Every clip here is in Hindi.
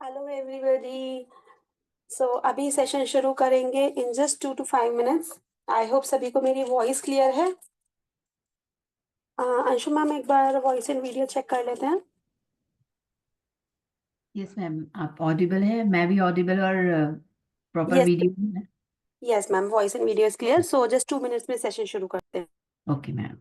Hello everybody. सो अभी सेशन शुरू करेंगे in just 2 to 5 minutes। I hope सभी को मेरी वॉइस क्लियर है। अंशु मैम, एक बार वॉइस एंड वीडियो चेक कर लेते हैं। यस मैम, आप ऑडिबल है, मैं भी ऑडिबल और प्रॉपर यस। वीडियो है। Yes ma'am, voice and video is clear. So just 2 minutes में सेशन शुरू करते हैं। Okay ma'am.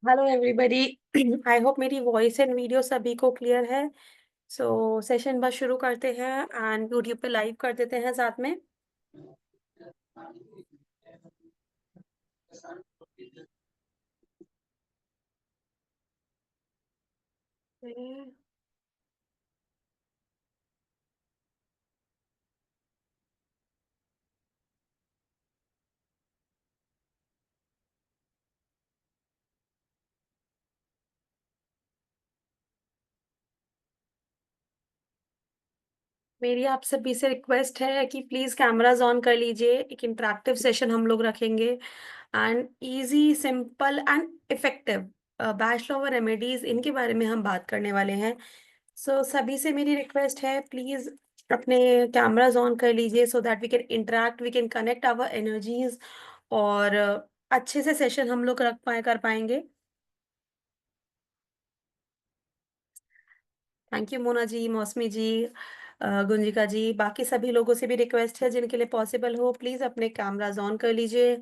Hello everybody. I hope मेरी वॉइस एंड वीडियो सभी को क्लियर है। सो सेशन बस शुरू करते हैं एंड यूट्यूब पे लाइव कर देते हैं साथ में। मेरी आप सभी से रिक्वेस्ट है कि प्लीज़ कैमराज़ ऑन कर लीजिए। एक इंटरैक्टिव सेशन हम लोग रखेंगे and easy, simple and effective batch flower remedies, इनके बारे में हम बात करने वाले हैं। सो सभी से मेरी रिक्वेस्ट है, प्लीज़ अपने कैमराज़ ऑन कर लीजिए so that we can interact, we can connect our energies और अच्छे से सेशन हम लोग कर पाएँगे। थैंक यू मोना जी, मौसमी जी, गुंजिका जी, बाकी सभी लोगों से भी रिक्वेस्ट है जिनके लिए पॉसिबल हो, प्लीज़ अपने कैमराज़ ऑन कर लीजिए।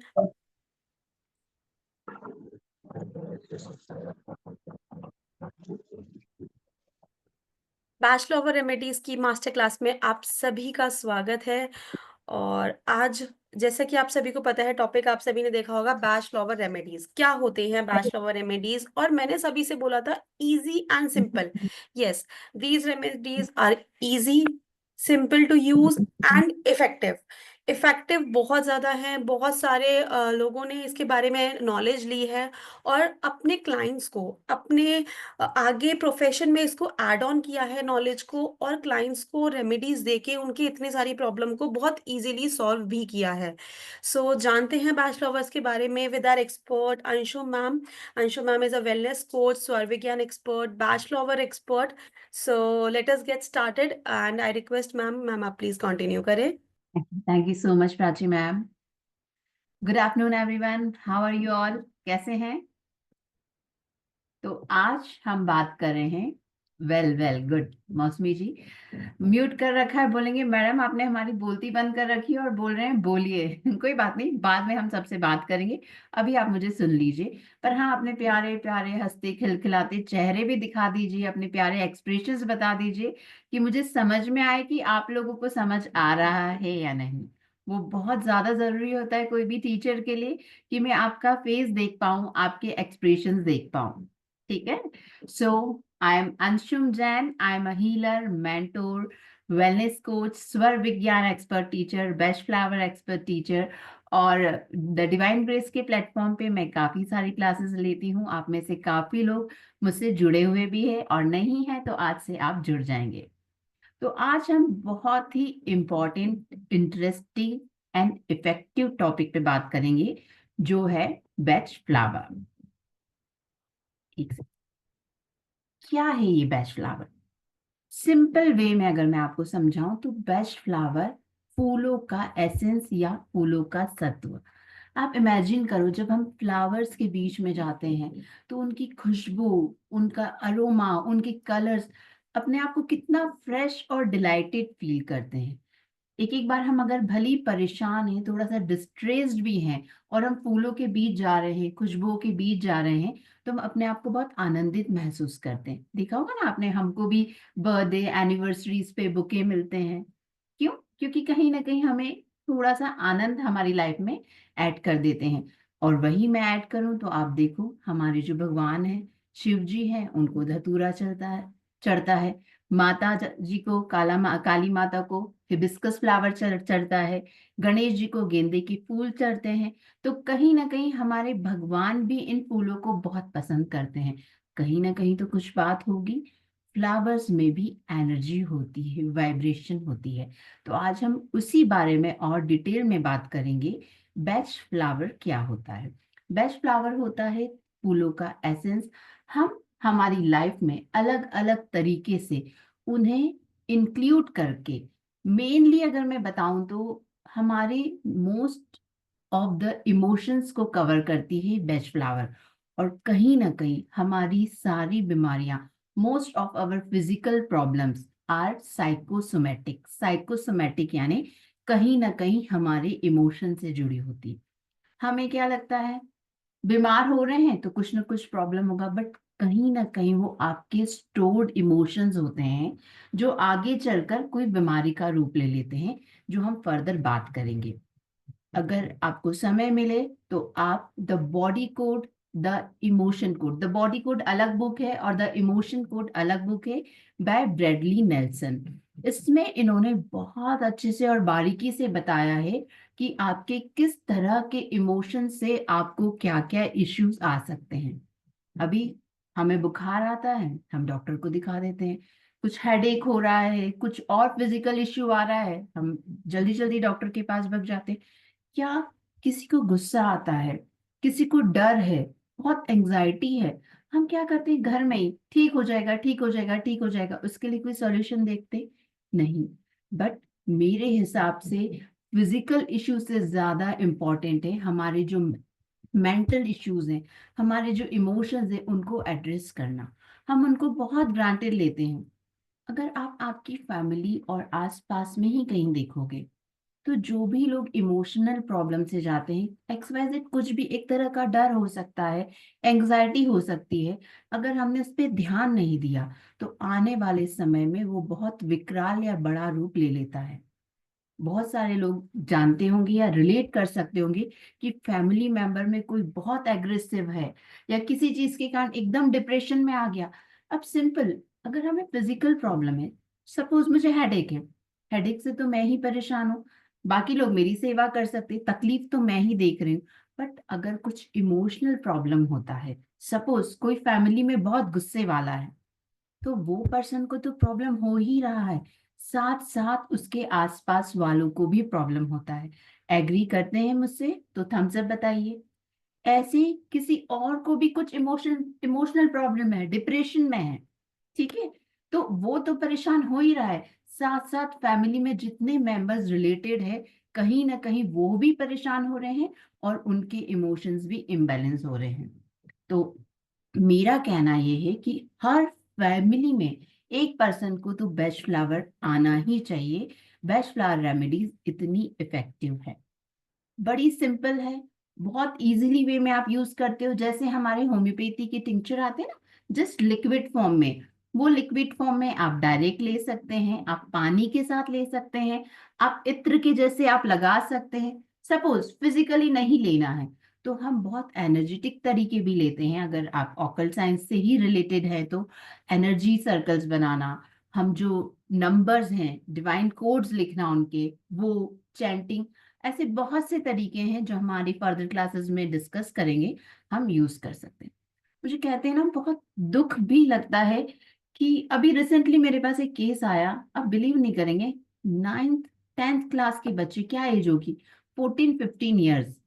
बैचलर ऑफ रेमेडीज़ की मास्टर क्लास में आप सभी का स्वागत है। और आज जैसा कि आप सभी को पता है, टॉपिक आप सभी ने देखा होगा, बैच फ्लावर रेमेडीज क्या होते हैं। बैच फ्लावर रेमेडीज, और मैंने सभी से बोला था easy and simple. Yes, these remedies are easy, simple to use and effective. Effective बहुत ज़्यादा है, बहुत सारे लोगों ने इसके बारे में नॉलेज ली है और अपने क्लाइंट्स को अपने आगे प्रोफेशन में इसको ऐड ऑन किया है नॉलेज को, और क्लाइंट्स को रेमेडीज देके उनकी इतनी सारी प्रॉब्लम को बहुत इजीली सॉल्व भी किया है। सो जानते हैं बैच फ्लावर्स के बारे में with our expert Anshu ma'am. Anshu ma'am is a wellness coach, स्वर विज्ञान expert, Bach flower expert. So let us get started and I request ma'am, ma'am आप प्लीज कंटिन्यू करें। Thank you so much Prachi ma'am. Good afternoon everyone, how are you all? कैसे हैं? तो आज हम बात कर रहे हैं, वेल वेल गुड, मौसमी जी म्यूट कर रखा है, बोलेंगे मैडम आपने हमारी बोलती बंद कर रखी है और बोल रहे हैं बोलिए। कोई बात नहीं, बाद में हम सबसे बात करेंगे, अभी आप मुझे सुन लीजिए। पर हाँ, अपने प्यारे प्यारे हंसते खिलखिलाते चेहरे भी दिखा दीजिए, अपने प्यारे एक्सप्रेशंस बता दीजिए कि मुझे समझ में आए कि आप लोगों को समझ आ रहा है या नहीं। वो बहुत ज्यादा जरूरी होता है कोई भी टीचर के लिए, कि मैं आपका फेस देख पाऊं, आपके एक्सप्रेशंस देख पाऊं। ठीक है? So I am Anshum Jain, I am a healer, mentor, wellness coach, स्वर विज्ञान expert teacher, best flower expert teacher. और द डिवाइन ग्रेस के प्लेटफॉर्म पे मैं काफी सारी क्लासेस लेती हूँ। आप में से काफी लोग मुझसे जुड़े हुए भी हैं, और नहीं है तो आज से आप जुड़ जाएंगे। तो आज हम बहुत ही important, interesting and effective topic पे बात करेंगे, जो है बेस्ट फ्लावर। ठीक है? क्या है ये बेस्ट फ्लावर? सिंपल वे में अगर मैं आपको समझाऊं तो बेस्ट फ्लावर फूलों का एसेंस या फूलों का सत्व। आप इमेजिन करो, जब हम फ्लावर्स के बीच में जाते हैं तो उनकी खुशबू, उनका अरोमा, उनके कलर्स अपने आप को कितना फ्रेश और डिलाइटेड फील करते हैं। एक एक बार हम अगर भली परेशान हैं, थोड़ा सा डिस्ट्रेस्ड भी हैं, और हम फूलों के बीच जा रहे हैं, खुशबुओं के बीच जा रहे हैं, तो हम अपने आप को बहुत आनंदित महसूस करते हैं। देखा होगा ना आपने, हमको भी बर्थडे एनिवर्सरीज पे बुके मिलते हैं। क्यों? क्योंकि कहीं ना कहीं हमें थोड़ा सा आनंद हमारी लाइफ में ऐड कर देते हैं। और वही मैं ऐड करूं तो आप देखो, हमारे जो भगवान है, शिव जी हैं, उनको धतूरा चढ़ता है। जी को काली माता को हिबिस्कस फ्लावर चढ़ता है। गणेश जी को गेंदे के फूल चढ़ते हैं। तो कहीं ना कहीं हमारे भगवान भी इन फूलों को बहुत पसंद करते हैं। कहीं ना कहीं तो कुछ बात होगी। फ्लावर्स में भी एनर्जी होती है, वाइब्रेशन होती है। तो आज हम उसी बारे में और डिटेल में बात करेंगे। बेस्ट फ्लावर क्या होता है? बेस्ट फ्लावर होता है फूलों का एसेंस। हम हमारी लाइफ में अलग अलग तरीके से उन्हें इंक्लूड करके, मेनली अगर मैं बताऊं तो हमारे मोस्ट ऑफ द इमोशंस को कवर करती है बेस्ट फ्लावर। और कहीं ना कहीं हमारी सारी बीमारियां, most of our physical problems are psychosomatic. Psychosomatic यानी कहीं ना कहीं हमारे इमोशन से जुड़ी होती। हमें क्या लगता है, बीमार हो रहे हैं तो कुछ ना कुछ प्रॉब्लम होगा, बट कहीं ना कहीं वो आपके स्टोर्ड इमोशंस होते हैं, जो आगे चलकर कोई बीमारी का रूप ले लेते हैं, जो हम फर्दर बात करेंगे। अगर आपको समय मिले तो आप the body code, the emotion code, the body code अलग बुक है और द इमोशन कोड अलग बुक है, बाय ब्रेडली नेल्सन। इसमें इन्होंने बहुत अच्छे से और बारीकी से बताया है कि आपके किस तरह के इमोशन से आपको क्या क्या इश्यूज आ सकते हैं। अभी हमें बुखार आता है, हम डॉक्टर को दिखा देते हैं। कुछ हेडेक हो रहा है, कुछ और फिजिकल इश्यू आ रहा है, हम जल्दी जल्दी डॉक्टर के पास भाग जाते हैं। क्या किसी को गुस्सा आता है, किसी को डर है, बहुत एंजाइटी है, हम क्या करते हैं, घर में ही ठीक हो जाएगा, ठीक हो जाएगा, ठीक हो जाएगा, उसके लिए कोई सॉल्यूशन देखते नहीं। बट मेरे हिसाब से फिजिकल इश्यू से ज्यादा इम्पोर्टेंट है हमारे जो मेंटल इश्यूज हैं, हमारे जो इमोशंस हैं, उनको एड्रेस करना। हम उनको बहुत ग्रांटेड लेते हैं। अगर आप आपकी फैमिली और आसपास में ही कहीं देखोगे, तो जो भी लोग इमोशनल प्रॉब्लम से जाते हैं, एक्सवाइजेड कुछ भी, एक तरह का डर हो सकता है, एंग्जाइटी हो सकती है, अगर हमने उस पर ध्यान नहीं दिया तो आने वाले समय में वो बहुत विकराल या बड़ा रूप ले लेता है। बहुत सारे लोग जानते होंगे या रिलेट कर सकते होंगे कि फैमिली मेंबर में कोई बहुत एग्रेसिव है, या किसी चीज के कारण एकदम डिप्रेशन में आ गया। अब सिंपल, अगर हमें फिजिकल प्रॉब्लम है, सपोज मुझे हेडेक है, हेडेक से तो मैं ही परेशान हूँ, बाकी लोग मेरी सेवा कर सकते, तकलीफ तो मैं ही देख रही हूँ। बट अगर कुछ इमोशनल प्रॉब्लम होता है, सपोज कोई फैमिली में बहुत गुस्से वाला है, तो वो पर्सन को तो प्रॉब्लम हो ही रहा है, साथ साथ उसके आसपास वालों को भी प्रॉब्लम होता है। एग्री करते हैं मुझसे तो थम्स अप बताइए। ऐसे किसी और को भी कुछ इमोशनल प्रॉब्लम है, डिप्रेशन में है, ठीक है, तो वो तो परेशान हो ही रहा है, साथ साथ फैमिली में जितने मेंबर्स रिलेटेड है, कहीं ना कहीं वो भी परेशान हो रहे हैं और उनके इमोशंस भी इम्बैलेंस हो रहे हैं। तो मेरा कहना ये है कि हर फैमिली में एक पर्सन को तो बेस्ट फ्लावर आना ही चाहिए। बेस्ट फ्लावर रेमेडीज इतनी इफेक्टिव है, बड़ी सिंपल है, बहुत इजीली वे में आप यूज करते हो। जैसे हमारे होम्योपैथी के टिंचर आते हैं ना, जस्ट लिक्विड फॉर्म में, वो लिक्विड फॉर्म में आप डायरेक्ट ले सकते हैं, आप पानी के साथ ले सकते हैं, आप इत्र के जैसे आप लगा सकते हैं। सपोज फिजिकली नहीं लेना है तो हम बहुत एनर्जेटिक तरीके भी लेते हैं, अगर आप ऑकल्ट साइंस से ही रिलेटेड है तो एनर्जी सर्कल्स बनाना, हम जो नंबर्स हैं डिवाइन कोड्स लिखना उनके, वो चैंटिंग, ऐसे बहुत से तरीके हैं जो हमारी फर्दर क्लासेस में डिस्कस करेंगे, हम यूज कर सकते हैं। मुझे कहते हैं ना, बहुत दुख भी लगता है कि अभी रिसेंटली मेरे पास एक केस आया, आप बिलीव नहीं करेंगे, 9th 10th क्लास के बच्चे, क्या एज होगी, 14-15 ईयर्स,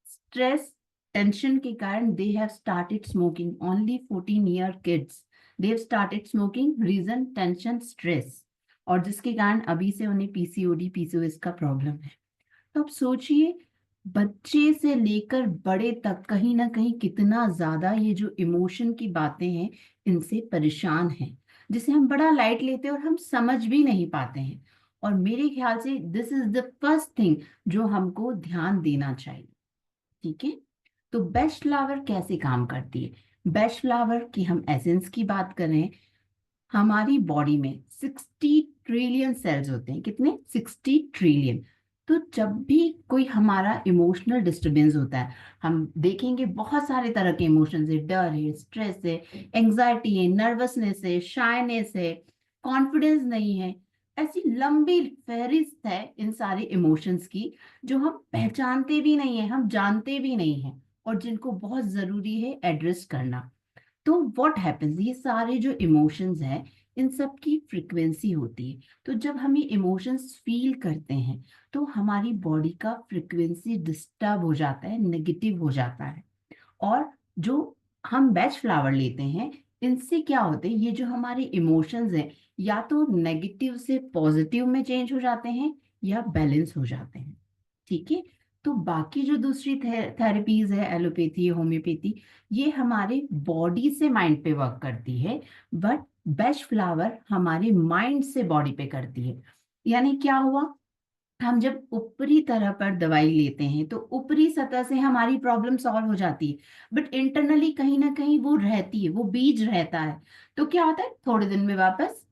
स्ट्रेस टेंशन के कारण they have started smoking, only 14 year kids, they have started smoking, reason tension stress, और जिसके कारण अभी से उन्हें पीसीओडी पीसीओएस का प्रॉब्लम है। तो आप सोचिए, बच्चे से लेकर बड़े तक कहीं ना कहीं कितना ज्यादा ये जो इमोशन की बातें हैं, इनसे परेशान हैं, जिसे हम बड़ा लाइट लेते हैं और हम समझ भी नहीं पाते हैं। और मेरे ख्याल से this is the first thing जो हमको ध्यान देना चाहिए, ठीक है। तो बेस्ट फ्लावर कैसे काम करती है? बेस्ट फ्लावर की हम एसेंस की बात करें, हमारी बॉडी में 60 ट्रिलियन सेल्स होते हैं, कितने, 60 ट्रिलियन। तो जब भी कोई हमारा इमोशनल डिस्टरबेंस होता है, हम देखेंगे बहुत सारे तरह के इमोशंस है, डर है, स्ट्रेस है, एंजाइटी है, नर्वसनेस है, शायनेस है, कॉन्फिडेंस नहीं है, ऐसी लंबी फहरिस्त है इन सारे इमोशंस की, जो हम पहचानते भी नहीं है, हम जानते भी नहीं है, और जिनको बहुत जरूरी है एड्रेस करना। तो व्हाट हैपेंस, ये सारे जो इमोशंस हैं, इन सब की फ्रिक्वेंसी होती है। तो जब हम ये इमोशंस फील करते हैं तो हमारी बॉडी का फ्रिक्वेंसी डिस्टर्ब हो जाता है, नेगेटिव हो जाता है। और जो हम बेस्ट फ्लावर लेते हैं, इनसे क्या होते हैं, ये जो हमारे इमोशंस हैं, या तो नेगेटिव से पॉजिटिव में चेंज हो जाते हैं या बैलेंस हो जाते हैं, ठीक है। तो बाकी जो दूसरी थेरेपीज है, एलोपैथी, होम्योपैथी, ये हमारे बॉडी से माइंड पे वर्क करती है, बट बेस्ट फ्लावर हमारे माइंड से बॉडी पे करती है। यानी क्या हुआ, हम जब ऊपरी तरह पर दवाई लेते हैं तो ऊपरी सतह से हमारी प्रॉब्लम सॉल्व हो जाती है, बट इंटरनली कहीं ना कहीं वो रहती है, वो बीज रहता है। तो क्या होता है, थोड़े दिन में वापस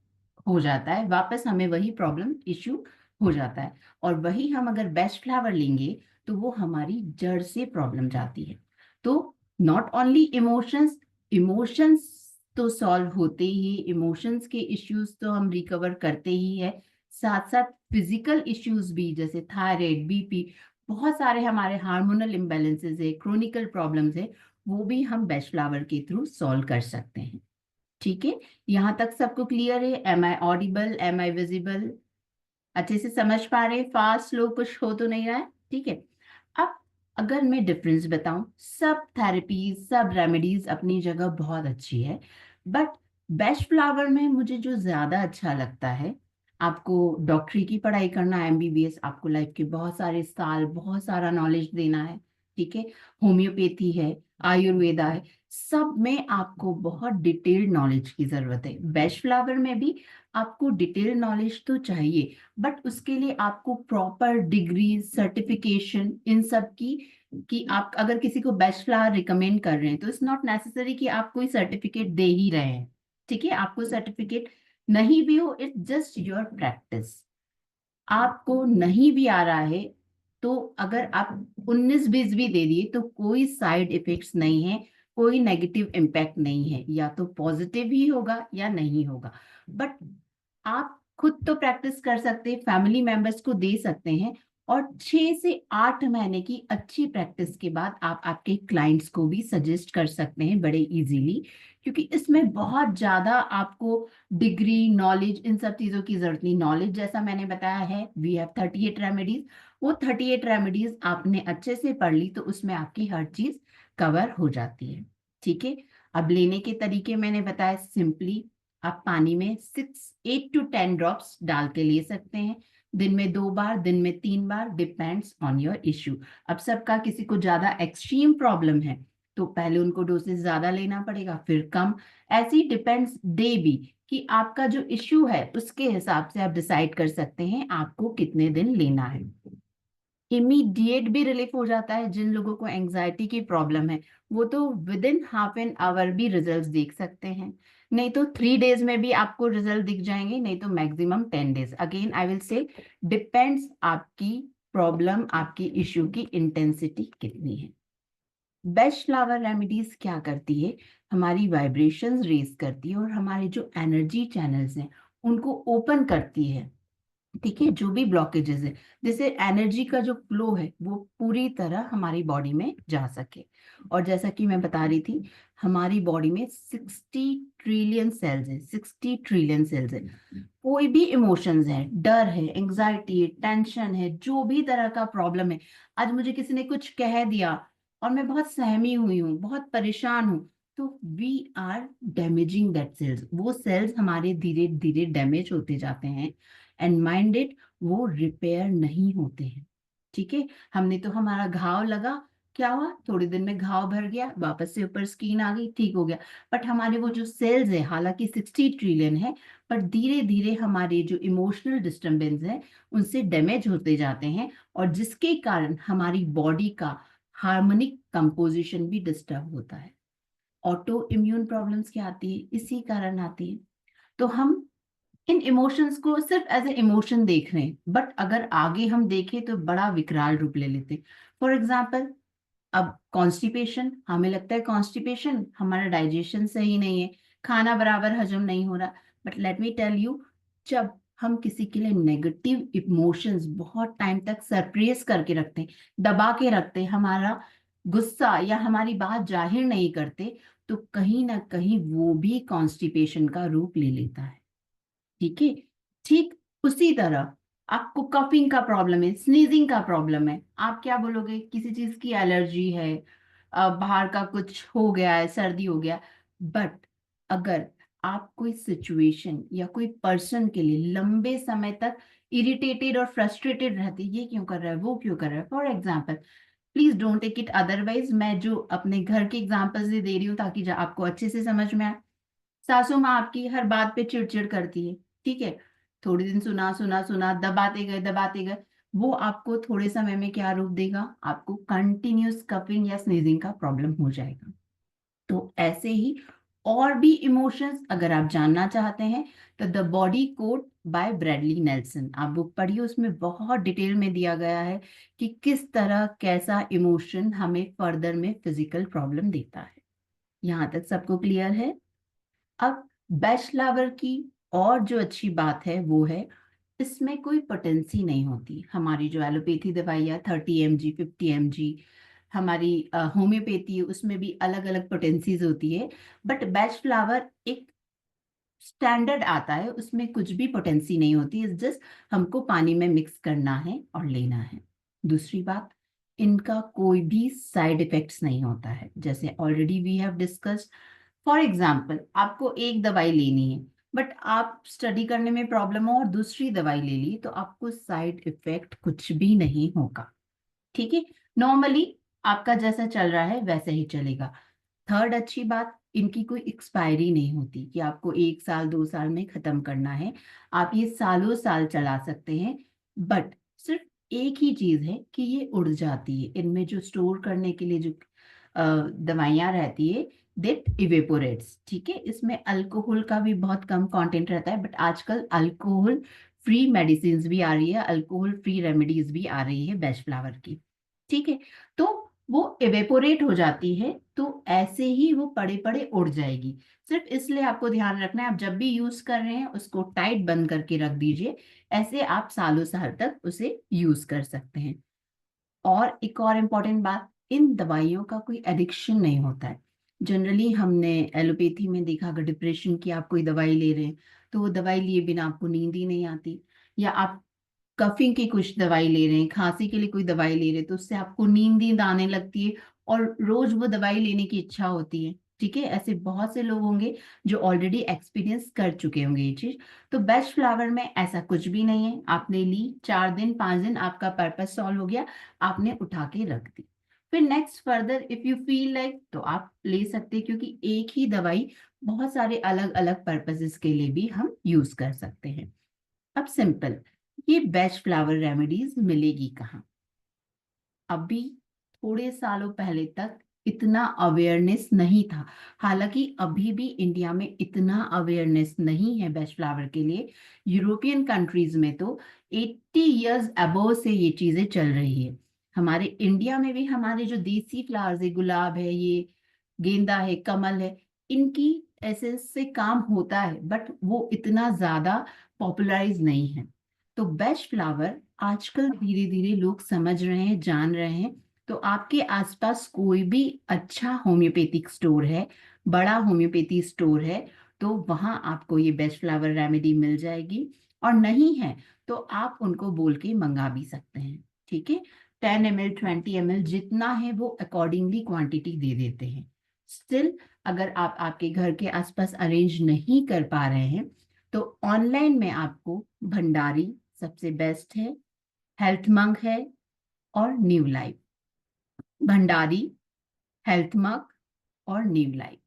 हो जाता है, वापस हमें वही प्रॉब्लम इश्यू हो जाता है। और वही हम अगर बेस्ट फ्लावर लेंगे तो वो हमारी जड़ से प्रॉब्लम जाती है। तो नॉट ओनली इमोशंस, इमोशंस तो सॉल्व होते ही, इमोशंस के इश्यूज तो हम रिकवर करते ही है, साथ साथ फिजिकल इश्यूज भी, जैसे थायराइड, बीपी, बहुत सारे हमारे हार्मोनल इम्बैलेंसेस है, क्रोनिकल प्रॉब्लम्स है, वो भी हम बेस्ट फ्लावर के थ्रू सॉल्व कर सकते हैं, ठीक है। यहाँ तक सबको क्लियर है? Am I audible, am I visible, अच्छे से समझ पा रहे, फास्ट स्लो कुछ हो तो नहीं रहा है, ठीक है। अब अगर मैं डिफरेंस बताऊं, सब थेरेपीज, सब रेमेडीज अपनी जगह बहुत अच्छी है, बट बेस्ट फ्लावर में मुझे जो ज्यादा अच्छा लगता है, आपको डॉक्टरी की पढ़ाई करना, एमबीबीएस, आपको लाइफ के बहुत सारे साल, बहुत सारा नॉलेज देना है, ठीक है। होम्योपैथी है, आयुर्वेदा है, सब में आपको बहुत डिटेल्ड नॉलेज की जरूरत है। बेस्ट फ्लावर में भी आपको डिटेल्ड नॉलेज तो चाहिए, बट उसके लिए आपको प्रॉपर डिग्री, सर्टिफिकेशन, इन सब की, कि आप अगर किसी को बेस्ट फ्लावर रिकमेंड कर रहे हैं तो इट्स नॉट नेसेसरी कि आप कोई सर्टिफिकेट दे ही रहे हैं, ठीक है। आपको सर्टिफिकेट नहीं भी हो, इट्स जस्ट योर प्रैक्टिस। आपको नहीं भी आ रहा है तो अगर आप 19-20 भी दे दिए तो कोई साइड इफेक्ट्स नहीं है, कोई नेगेटिव इम्पैक्ट नहीं है, या तो पॉजिटिव ही होगा या नहीं होगा। बट आप खुद तो प्रैक्टिस कर सकते हैं, फैमिली मेंबर्स को दे सकते हैं, और 6 से 8 महीने की अच्छी प्रैक्टिस के बाद आप आपके क्लाइंट्स को भी सजेस्ट कर सकते हैं बड़े इजीली, क्योंकि इसमें बहुत ज्यादा आपको डिग्री नॉलेज इन सब चीजों की जरूरत नहीं। नॉलेज जैसा मैंने बताया है, वी हैव 38 रेमेडीज, वो 38 रेमेडीज आपने अच्छे से पढ़ ली तो उसमें आपकी हर चीज कवर हो जाती है। ठीक है, अब लेने के तरीके मैंने बताया, सिंपली आप पानी में 8 to 10 ड्रॉप्स डाल के ले सकते हैं, दिन में 2 बार, दिन में 3 बार, डिपेंड्स ऑन योर इश्यू। अब सबका, किसी को ज्यादा एक्सट्रीम प्रॉब्लम है तो पहले उनको डोसेज ज्यादा लेना पड़ेगा, फिर कम, ऐसी डिपेंड्स डे भी, कि आपका जो इश्यू है उसके हिसाब से आप डिसाइड कर सकते हैं आपको कितने दिन लेना है। इमीडिएट भी रिलीफ हो जाता है। जिन लोगों को एंजाइटी की प्रॉब्लम है वो तो विद इन ½ आवर भी रिजल्ट्स देख सकते हैं, नहीं तो 3 डेज में भी आपको रिजल्ट दिख जाएंगे, नहीं तो maximum 10 days. Again I will say, depends आपकी प्रॉब्लम, आपकी इश्यू की इंटेंसिटी कितनी है। बेस्ट फ्लावर रेमेडीज क्या करती है, हमारी वाइब्रेशंस रेज करती है और हमारे जो एनर्जी चैनल्स हैं उनको ओपन करती है। ठीक है, जो भी ब्लॉकेजेस है, जैसे एनर्जी का जो फ्लो है वो पूरी तरह हमारी बॉडी में जा सके। और जैसा कि मैं बता रही थी, हमारी बॉडी में 60 ट्रिलियन सेल्स है, 60 ट्रिलियन सेल्स है। कोई भी इमोशंस है, डर है, एंजाइटी है, टेंशन है, जो भी तरह का प्रॉब्लम है, आज मुझे किसी ने कुछ कह दिया और मैं बहुत सहमी हुई हूँ, बहुत परेशान हूँ, तो we are damaging that cells, वो सेल्स हमारे धीरे धीरे डैमेज होते जाते हैं, एंड माइंडेड, वो रिपेयर नहीं होते हैं। ठीक है, हमने तो, हमारा घाव लगा, क्या हुआ, थोड़ी दिन में घाव भर गया, वापस से ऊपर स्किन आ गई, ठीक हो गया। बट हमारे वो जो सेल्स है, हालांकि 60 ट्रिलियन है, पर धीरे धीरे हमारे जो इमोशनल डिस्टरबेंस है उनसे डैमेज होते जाते हैं, और जिसके कारण हमारी बॉडी का हार्मोनिक कंपोजिशन भी डिस्टर्ब होता है। ऑटो इम्यून प्रॉब्लम्स क्या आती है, इसी कारण आती है। तो हम इन इमोशंस को सिर्फ एज ए इमोशन देख रहे हैं, बट अगर आगे हम देखें तो बड़ा विकराल रूप ले लेते हैं। फॉर एग्जाम्पल, अब कॉन्स्टिपेशन, हमें लगता है कॉन्स्टिपेशन, हमारा डाइजेशन सही नहीं है, खाना बराबर हजम नहीं हो रहा। But let me tell you, जब हम किसी के लिए नेगेटिव इमोशंस बहुत टाइम तक सरप्रेस करके रखते हैं, दबा के रखते हैं, हमारा गुस्सा या हमारी बात जाहिर नहीं करते, तो कहीं ना कहीं वो भी कॉन्स्टिपेशन का रूप ले लेता है। ठीक है, ठीक उसी तरह आपको कफिंग का प्रॉब्लम है, स्नीजिंग का प्रॉब्लम है, आप क्या बोलोगे, किसी चीज की एलर्जी है, बाहर का कुछ हो गया है, सर्दी हो गया। बट अगर आप कोई सिचुएशन या कोई पर्सन के लिए लंबे समय तक इरिटेटेड और फ्रस्ट्रेटेड रहते, ये क्यों कर रहा है, वो क्यों कर रहा है, for example, please don't take it otherwise, मैं जो अपने घर के एग्जाम्पल्स दे रही हूँ ताकि आपको अच्छे से समझ में आए। सासू माँ आपकी हर बात पे चिड़चिड़ करती है, ठीक है, थोड़ी दिन सुना सुना सुना, दबाते गए दबाते गए, वो आपको थोड़े समय में क्या रूप देगा, आपको कंटिन्यूस कफिंग या स्नीजिंग का प्रॉब्लम हो जाएगा। तो ऐसे ही और भी इमोशंस अगर आप जानना चाहते हैं, तो the body code by Bradley Nelson, आप बुक पढ़िए, उसमें बहुत डिटेल में दिया गया है कि किस तरह कैसा इमोशन हमें फर्दर में फिजिकल प्रॉब्लम देता है। यहाँ तक सबको क्लियर है। अब बेस्ट फ्लावर की और जो अच्छी बात है वो है, इसमें कोई पोटेंसी नहीं होती। हमारी जो एलोपैथी दवाइयाँ 30 mg 50 mg, हमारी होम्योपैथी है, उसमें भी अलग अलग पोटेंसीज होती है। बट बेस्ट फ्लावर एक स्टैंडर्ड आता है, उसमें कुछ भी पोटेंसी नहीं होती, इस जस्ट हमको पानी में मिक्स करना है और लेना है। दूसरी बात, इनका कोई भी साइड इफेक्ट्स नहीं होता है, जैसे already we have discussed. For example, आपको एक दवाई लेनी है, बट आप स्टडी करने में प्रॉब्लम हो और दूसरी दवाई ले ली, तो आपको साइड इफेक्ट कुछ भी नहीं होगा। ठीक है, नॉर्मली आपका जैसा चल रहा है वैसे ही चलेगा। थर्ड अच्छी बात, इनकी कोई एक्सपायरी नहीं होती कि आपको 1 साल 2 साल में खत्म करना है, आप ये सालों साल चला सकते हैं। बट सिर्फ एक ही चीज है कि ये उड़ जाती है, इनमें जो स्टोर करने के लिए जो दवाइयाँ रहती है, दैट इवेपोरेट्स। ठीक है, इसमें अल्कोहल का भी बहुत कम कंटेंट रहता है, बट आजकल अल्कोहल फ्री मेडिसिन भी आ रही है, अल्कोहल फ्री रेमेडीज भी आ रही है बेस्ट फ्लावर की। ठीक है, तो वो एवेपोरेट हो जाती है, तो ऐसे ही वो पड़े पड़े उड़ जाएगी। सिर्फ इसलिए आपको ध्यान रखना है, आप जब भी यूज कर रहे हैं उसको टाइट बंद करके रख दीजिए। ऐसे आप सालों साल तक उसे यूज कर सकते हैं। और एक और इम्पॉर्टेंट बात, इन दवाइयों का कोई एडिक्शन नहीं होता है। जनरली हमने एलोपैथी में देखा, अगर डिप्रेशन की आप कोई दवाई ले रहे हैं तो वो दवाई लिए बिना आपको नींद ही नहीं आती। या आप कफिंग की कुछ दवाई ले रहे हैं, खांसी के लिए कोई दवाई ले रहे हैं, तो उससे आपको नींद नींद आने लगती है और रोज वो दवाई लेने की इच्छा होती है। ठीक है, ऐसे बहुत से लोग होंगे जो ऑलरेडी एक्सपीरियंस कर चुके होंगे ये चीज। तो बेस्ट फ्लावर में ऐसा कुछ भी नहीं है, आपने ली 4 दिन 5 दिन, आपका पर्पस सॉल्व हो गया, आपने उठा के रख दी। फिर next further if you feel like तो आप ले सकते हैं, क्योंकि एक ही दवाई बहुत सारे अलग अलग पर्पसेस के लिए भी हम यूज कर सकते हैं। अब सिंपल, ये बेस्ट फ्लावर रेमेडीज मिलेगी कहाँ? अभी थोड़े सालों पहले तक इतना अवेयरनेस नहीं था। हालांकि अभी भी इंडिया में इतना अवेयरनेस नहीं है बेस्ट फ्लावर के लिए। यूरोपियन कंट्रीज में तो 80 इयर्स अबव से ये चीजें चल रही है। हमारे इंडिया में भी हमारे जो देसी फ्लावर्स है, गुलाब है, ये गेंदा है, कमल है, इनकी एसेंस से काम होता है, बट वो इतना ज्यादा पॉपुलराइज नहीं है। तो बेस्ट फ्लावर आजकल धीरे धीरे लोग समझ रहे हैं, जान रहे हैं। तो आपके आसपास कोई भी अच्छा होम्योपैथिक स्टोर है, बड़ा होम्योपैथी स्टोर है, तो वहां आपको ये बेस्ट फ्लावर रेमेडी मिल जाएगी। और नहीं है तो आप उनको बोल के मंगा भी सकते हैं। ठीक है, 10 ml 20 ml जितना है वो अकॉर्डिंगली क्वांटिटी दे देते हैं। स्टिल अगर आप आपके घर के आसपास अरेंज नहीं कर पा रहे हैं तो ऑनलाइन में आपको भंडारी सबसे बेस्ट है, हेल्थ मंक है, और new life. Bhandari, health monk और न्यू लाइफ,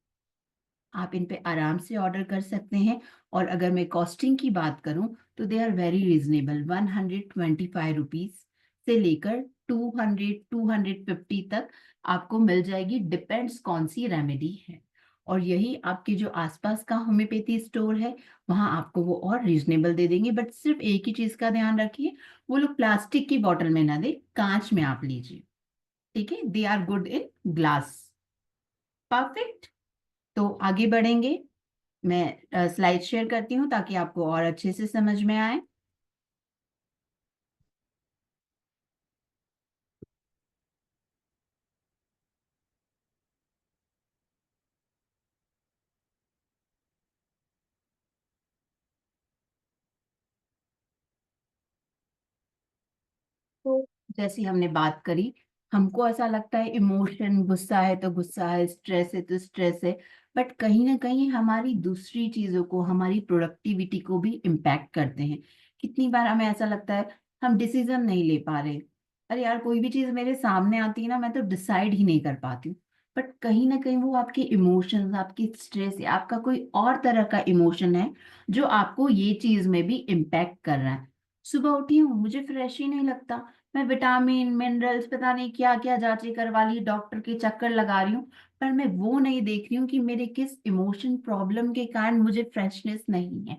आप इन पे आराम से ऑर्डर कर सकते हैं। और अगर मैं कॉस्टिंग की बात करूं तो they are very reasonable, 125 rupees से लेकर 200 250 तक आपको मिल जाएगी, डिपेंड्स कौन सी रेमेडी है। और यही आपके जो आसपास का होम्योपैथी स्टोर है वहां आपको वो और रीजनेबल दे देंगे। बट सिर्फ एक ही चीज का ध्यान रखिए, वो लोग प्लास्टिक की बोतल में ना दे, कांच में आप लीजिए। ठीक है, they are good in glass. Perfect. तो आगे बढ़ेंगे, मैं स्लाइड शेयर करती हूँ ताकि आपको और अच्छे से समझ में आए। तो जैसी हमने बात करी, हमको ऐसा लगता है इमोशन, गुस्सा है तो गुस्सा है, स्ट्रेस है तो स्ट्रेस है, बट कहीं ना कहीं हमारी दूसरी चीजों को, हमारी प्रोडक्टिविटी को भी इम्पैक्ट करते हैं। कितनी बार हमें ऐसा लगता है हम डिसीजन नहीं ले पा रहे। अरे यार, कोई भी चीज मेरे सामने आती है ना, मैं तो डिसाइड ही नहीं कर पाती हूँ। बट कहीं ना कहीं वो आपके इमोशंस, आपकी स्ट्रेस या आपका कोई और तरह का इमोशन है जो आपको ये चीज में भी इम्पैक्ट कर रहा है। सुबह उठी हूँ, मुझे फ्रेश ही नहीं लगता, मैं विटामिन मिनरल्स पता नहीं क्या क्या जांचें करवा ली, डॉक्टर के चक्कर लगा रही हूँ, पर मैं वो नहीं देख रही हूँ कि मेरे किस इमोशन प्रॉब्लम के कारण मुझे फ्रेशनेस नहीं है।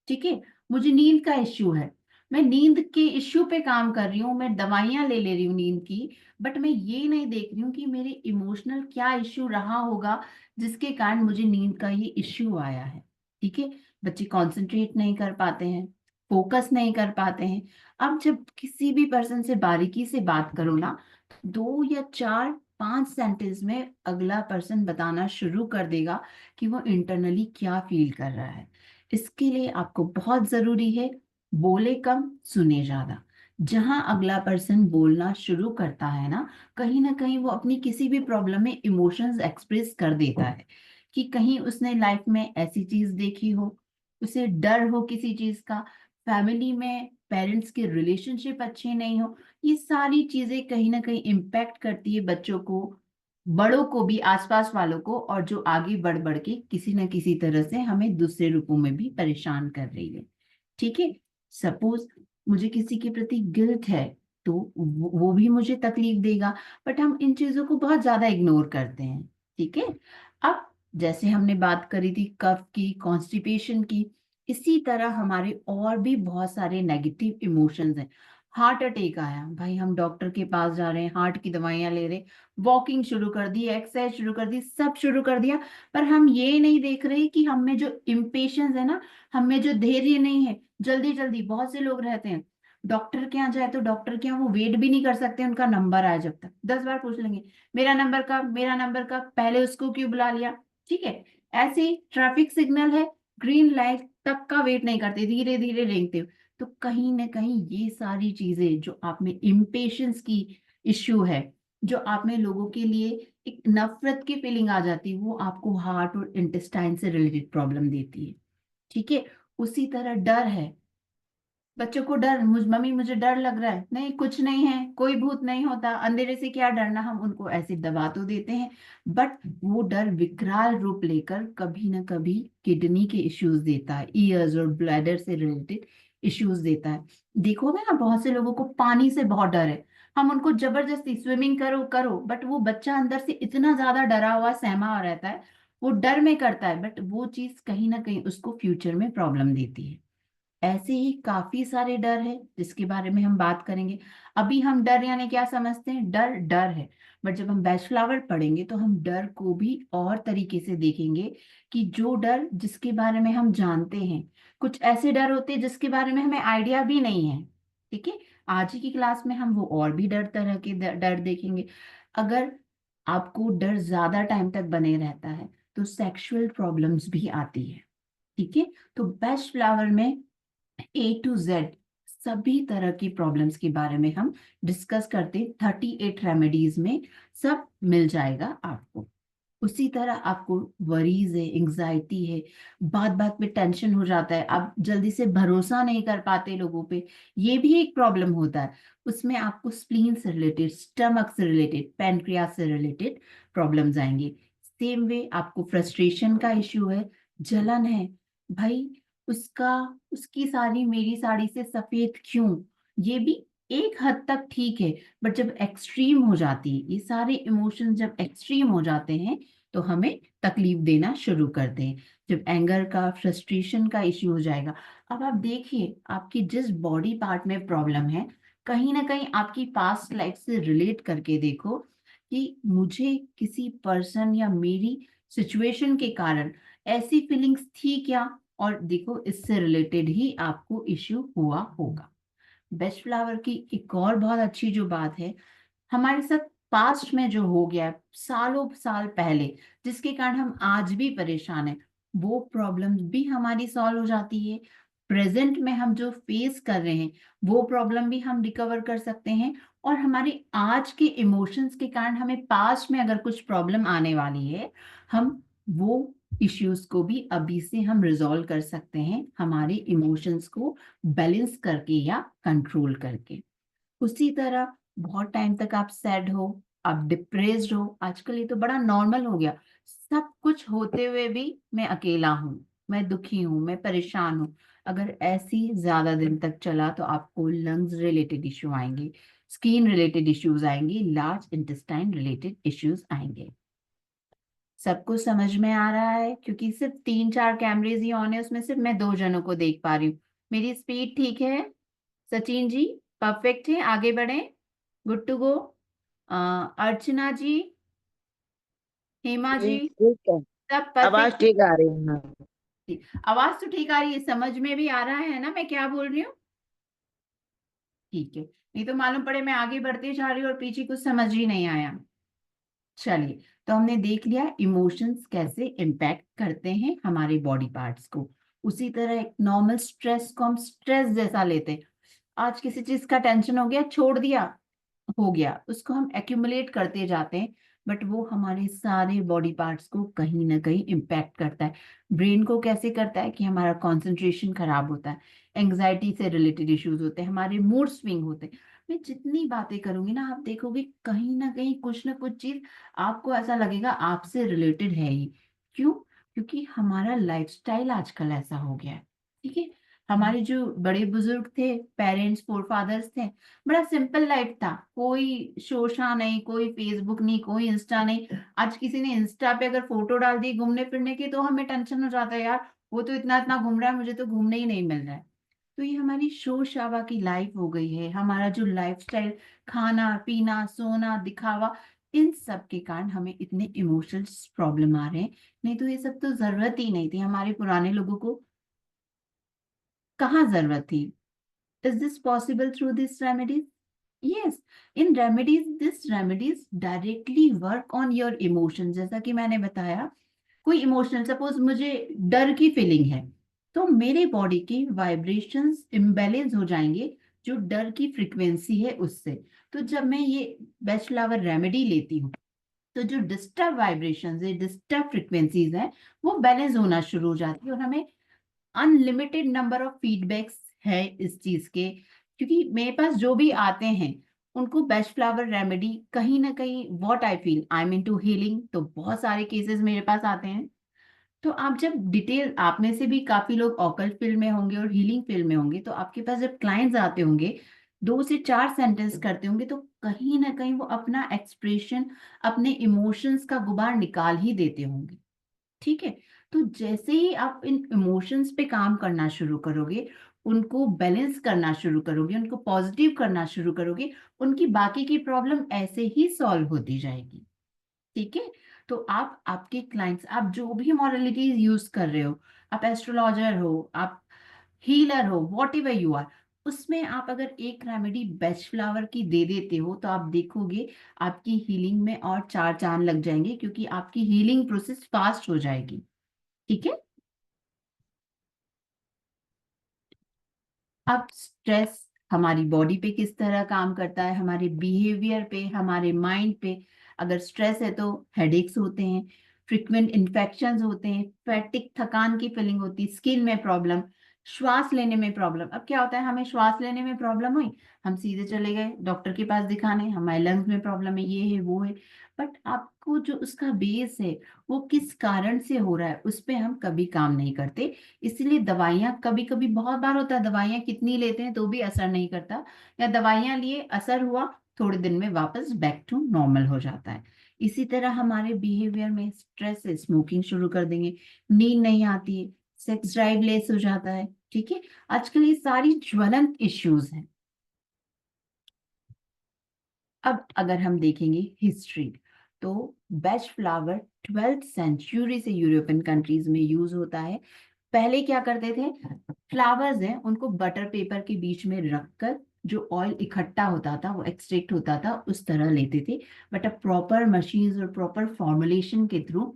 ठीक है, मुझे नींद का इश्यू है, मैं नींद के इश्यू पे काम कर रही हूँ, मैं दवाइयां ले ले रही हूँ नींद की, बट मैं ये नहीं देख रही हूँ कि मेरे इमोशनल क्या इश्यू रहा होगा जिसके कारण मुझे नींद का ये इश्यू आया है। ठीक है, बच्चे कंसंट्रेट नहीं कर पाते हैं, फोकस नहीं कर पाते हैं। अब जब किसी भी पर्सन से बारीकी से बात करो ना, 2 या 4 5 सेंटेंस में अगला पर्सन बताना शुरू कर देगा कि वो इंटरनली क्या फील कर रहा है। इसके लिए आपको बहुत जरूरी है, बोले कम सुने ज्यादा। जहां अगला पर्सन बोलना शुरू करता है ना कहीं वो अपनी किसी भी प्रॉब्लम में इमोशंस एक्सप्रेस कर देता है। कि कहीं उसने लाइफ में ऐसी चीज देखी हो, उसे डर हो किसी चीज का, फैमिली में पेरेंट्स के रिलेशनशिप अच्छे नहीं हो, ये सारी चीजें कहीं ना कहीं इम्पैक्ट करती है बच्चों को, बड़ों को भी, आसपास वालों को, और जो आगे बढ़ बढ़ के किसी न किसी तरह से हमें दूसरे रूपों में भी परेशान कर रही है। ठीक है, सपोज मुझे किसी के प्रति गिल्ट है तो वो भी मुझे तकलीफ देगा, बट हम इन चीजों को बहुत ज्यादा इग्नोर करते हैं। ठीक है, अब जैसे हमने बात करी थी कफ की, कॉन्स्टिपेशन की, इसी तरह हमारे और भी बहुत सारे नेगेटिव इमोशंस हैं। हार्ट अटैक आया, भाई हम डॉक्टर के पास जा रहे हैं, हार्ट की दवाइयां ले रहे, वॉकिंग शुरू कर दी, एक्सरसाइज शुरू कर दी, सब शुरू कर दिया, पर हम ये नहीं देख रहे कि हम में जो इम्पेशंस है ना, हम में जो धैर्य नहीं है, जल्दी जल्दी बहुत से लोग रहते हैं, डॉक्टर के यहाँ जाए तो डॉक्टर के यहाँ वो वेट भी नहीं कर सकते उनका नंबर आए, जब तक 10 बार पूछ लेंगे मेरा नंबर कब, मेरा नंबर कब, पहले उसको क्यों बुला लिया। ठीक है, ऐसे ही ट्रैफिक सिग्नल है, ग्रीन लाइट तक का वेट नहीं करते, धीरे धीरे रेंगते हो। तो कहीं ना कहीं ये सारी चीजें जो आप में इम्पेशंस की इश्यू है, जो आप में लोगों के लिए एक नफरत की फीलिंग आ जाती है, वो आपको हार्ट और इंटेस्टाइन से रिलेटेड प्रॉब्लम देती है। ठीक है, उसी तरह डर है, बच्चों को डर, मम्मी मुझे डर लग रहा है, नहीं कुछ नहीं है, कोई भूत नहीं होता, अंधेरे से क्या डरना, हम उनको ऐसे दबा तो देते हैं, बट वो डर विकराल रूप लेकर कभी ना कभी किडनी के इश्यूज देता है, ईयर्स और ब्लैडर से रिलेटेड इश्यूज देता है। देखोगे ना बहुत से लोगों को पानी से बहुत डर है, हम उनको जबरदस्ती स्विमिंग करो करो, बट वो बच्चा अंदर से इतना ज्यादा डरा हुआ सहमा हुआ रहता है, वो डर में करता है, बट वो चीज कहीं ना कहीं उसको फ्यूचर में प्रॉब्लम देती है। ऐसे ही काफी सारे डर है जिसके बारे में हम बात करेंगे। अभी हम डर यानी क्या समझते हैं, डर डर है, बट जब हम बैचफ्लावर पढ़ेंगे तो हम डर को भी और तरीके से देखेंगे, कि जो डर जिसके बारे में हम जानते हैं, कुछ ऐसे डर होते हैं जिसके बारे में हमें आइडिया भी नहीं है। ठीक है, आज ही की क्लास में हम वो और भी डर, तरह के डर देखेंगे। अगर आपको डर ज्यादा टाइम तक बने रहता है तो सेक्सुअल प्रॉब्लम्स भी आती है। ठीक है, तो बेस्ट फ्लावर में A to Z सभी तरह की प्रॉब्लम्स के बारे में हम डिस्कस करते, 38 रेमेडीज में सब मिल जाएगा आपको। उसी तरह आपको वरीज है, एंग्जाइटी है, बात बात पे टेंशन हो जाता है, आप जल्दी से भरोसा नहीं कर पाते लोगों पे, ये भी एक प्रॉब्लम होता है। उसमें आपको स्प्लीन से रिलेटेड, स्टमक से रिलेटेड, पैनक्रियास से रिलेटेड प्रॉब्लम्स आएंगे। सेम वे आपको फ्रस्ट्रेशन का इश्यू है, जलन है, भाई उसका, उसकी साड़ी मेरी साड़ी से सफेद क्यों, ये भी एक हद तक ठीक है, बट जब एक्सट्रीम हो जाती है, ये सारे इमोशंस जब एक्सट्रीम हो जाते हैं तो हमें तकलीफ देना शुरू करते हैं। जब एंगर का, फ्रस्ट्रेशन का इश्यू हो जाएगा, अब आप देखिए आपकी जिस बॉडी पार्ट में प्रॉब्लम है, कहीं ना कहीं आपकी पास्ट लाइफ से रिलेट करके देखो, कि मुझे किसी पर्सन या मेरी सिचुएशन के कारण ऐसी फीलिंग्स थी क्या, और देखो इससे रिलेटेड ही आपको इश्यू हुआ होगा। बेस्ट फ्लावर की एक और बहुत अच्छी जो बात है, हमारे साथ पास्ट में जो हो गया है, सालों साल पहले, जिसके कारण हम आज भी परेशान हैं, वो प्रॉब्लम्स भी हमारी सॉल्व हो जाती है। प्रेजेंट में हम जो फेस कर रहे हैं, वो प्रॉब्लम भी हम रिकवर कर सकते हैं, और हमारे आज के इमोशंस के कारण हमें पास्ट में अगर कुछ प्रॉब्लम आने वाली है, हम वो इश्यूज को भी अभी से हम रिजॉल्व कर सकते हैं, हमारे इमोशंस को बैलेंस करके या कंट्रोल करके। उसी तरह बहुत टाइम तक आप सैड हो, आप डिप्रेस्ड हो, आजकल ये तो बड़ा नॉर्मल हो गया, सब कुछ होते हुए भी मैं अकेला हूँ, मैं दुखी हूँ, मैं परेशान हूँ, अगर ऐसी ज्यादा दिन तक चला तो आपको लंग्स रिलेटेड इश्यू आएंगे, स्किन रिलेटेड इश्यूज आएंगे, लार्ज इंटेस्टाइन रिलेटेड इश्यूज आएंगे। सबको समझ में आ रहा है? क्योंकि सिर्फ 3 4 कैमरेज ही ऑन है, उसमें सिर्फ मैं 2 जनों को देख पा रही हूँ। मेरी स्पीड ठीक है सचिन जी? परफेक्ट है, आगे बढ़े, गुड टू गो। अर्चना जी, हेमा जी, ठीक है। सब आवाज परफेक्ट? ठीक आ रही है ना? आवाज तो ठीक आ रही है, समझ में भी आ रहा है ना मैं क्या बोल रही हूँ? ठीक है, नहीं तो मालूम पड़े मैं आगे बढ़ती जा रही हूँ और पीछे कुछ समझ ही नहीं आया। चलिए, तो हमने देख लिया इमोशंस कैसे इम्पैक्ट करते हैं हमारे बॉडी पार्ट्स को। उसी तरह एक नॉर्मल स्ट्रेस को हम स्ट्रेस जैसा लेते हैं, आज किसी चीज का टेंशन हो गया, छोड़ दिया, हो गया, उसको हम एक्यूमुलेट करते जाते हैं, बट वो हमारे सारे बॉडी पार्ट्स को कहीं ना कहीं इम्पैक्ट करता है। ब्रेन को कैसे करता है, कि हमारा कंसंट्रेशन खराब होता है, एंग्जाइटी से रिलेटेड इश्यूज होते हैं, हमारे मूड स्विंग होते हैं। मैं जितनी बातें करूंगी ना, आप देखोगे कहीं ना कुछ चीज आपको ऐसा लगेगा आपसे रिलेटेड है ही। क्यों? क्योंकि हमारा लाइफस्टाइल आजकल ऐसा हो गया है। ठीक है, हमारे जो बड़े बुजुर्ग थे, पेरेंट्स, फोर फादर्स थे, बड़ा सिंपल लाइफ था, कोई शोशा नहीं, कोई फेसबुक नहीं, कोई इंस्टा नहीं। आज किसी ने इंस्टा पे अगर फोटो डाल दी घूमने फिरने की, तो हमें टेंशन हो जाता है, यार वो तो इतना इतना घूम रहा है, मुझे तो घूमने ही नहीं मिल रहा है। तो ये हमारी शोर शराबा की लाइफ हो गई है, हमारा जो लाइफस्टाइल, खाना पीना सोना दिखावा, इन सब के कारण हमें इतने इमोशंस प्रॉब्लम आ रहे हैं। नहीं तो ये सब तो जरूरत ही नहीं थी, हमारे पुराने लोगों को कहाँ जरूरत थी। Is this possible through this remedies? Yes, in remedies, this remedies directly work on your emotion. जैसा कि मैंने बताया, कोई इमोशनल, सपोज मुझे डर की फीलिंग है, तो मेरे बॉडी की वाइब्रेशंस इम्बैलेंस हो जाएंगे जो डर की फ्रीक्वेंसी है उससे। तो जब मैं ये बेस्ट फ्लावर रेमेडी लेती हूँ, तो जो डिस्टर्ब वाइब्रेशंस है, डिस्टर्ब फ्रीक्वेंसीज है, वो बैलेंस होना शुरू हो जाती है। और हमें अनलिमिटेड नंबर ऑफ फीडबैक्स है इस चीज के, क्योंकि मेरे पास जो भी आते हैं उनको बेस्ट फ्लावर रेमेडी कहीं ना कहीं, what I feel, I am into healing, तो बहुत सारे केसेस मेरे पास आते हैं। तो आप जब डिटेल, आप में से भी काफी लोग ऑकल्ट फील्ड में होंगे और हीलिंग फील्ड में होंगे, तो आपके पास जब क्लाइंट्स आते होंगे, 2 से 4 सेंटेंस करते होंगे, तो कहीं ना कहीं वो अपना एक्सप्रेशन, अपने इमोशंस का गुबार निकाल ही देते होंगे। ठीक है, तो जैसे ही आप इन इमोशंस पे काम करना शुरू करोगे, उनको बैलेंस करना शुरू करोगे, उनको पॉजिटिव करना शुरू करोगे, उनकी बाकी की प्रॉब्लम ऐसे ही सॉल्व होती जाएगी। ठीक है, तो आप, आपके क्लाइंट्स, आप जो भी मॉडलिटीज यूज कर रहे हो, आप एस्ट्रोलॉजर हो, आप हीलर हो, वॉट एवर यू आर, उसमें आप अगर एक रेमेडी बेस्ट फ्लावर की दे देते हो, तो आप देखोगे आपकी हीलिंग में और 4 चांद लग जाएंगे, क्योंकि आपकी हीलिंग प्रोसेस फास्ट हो जाएगी। ठीक है। अब स्ट्रेस हमारी बॉडी पे किस तरह काम करता है, हमारे बिहेवियर पे, हमारे माइंड पे। अगर स्ट्रेस है तो हेडेक्स होते हैं, फ्रिक्वेंट इन्फेक्शंस होते हैं, फैटिक, थकान की फीलिंग होती है, स्किन में प्रॉब्लम, श्वास लेने में प्रॉब्लम। अब क्या होता है, हमें श्वास लेने में प्रॉब्लम हुई, हम सीधे चले गए डॉक्टर के पास दिखाने, हमारे लंग्स में प्रॉब्लम है, ये है वो है। बट आपको जो उसका बेस है, वो किस कारण से हो रहा है, उस पे हम कभी काम नहीं करते। इसलिए दवाइयां, कभी कभी बहुत बार होता है दवाइयां कितनी लेते हैं तो भी असर नहीं करता, या दवाइयां लिए असर हुआ, थोड़े दिन में वापस बैक टू नॉर्मल हो जाता है। इसी तरह हमारे बिहेवियर में स्ट्रेस है, स्मोकिंग शुरू कर देंगे, नींद नहीं आती है, सेक्स ड्राइव लेस हो जाता है। ठीक है, आजकल ये सारी ज्वलंत इश्यूज हैं। अब अगर हम देखेंगे हिस्ट्री, तो बेस्ट फ्लावर 12th सेंचुरी से यूरोपियन कंट्रीज में यूज होता है। पहले क्या करते थे, फ्लावर्स हैं उनको बटर पेपर के बीच में रखकर जो ऑयल इकट्ठा होता था, वो एक्सट्रैक्ट होता था, उस तरह लेते थे। बट अब प्रॉपर मशीन्स और प्रॉपर फॉर्मुलेशन के थ्रू,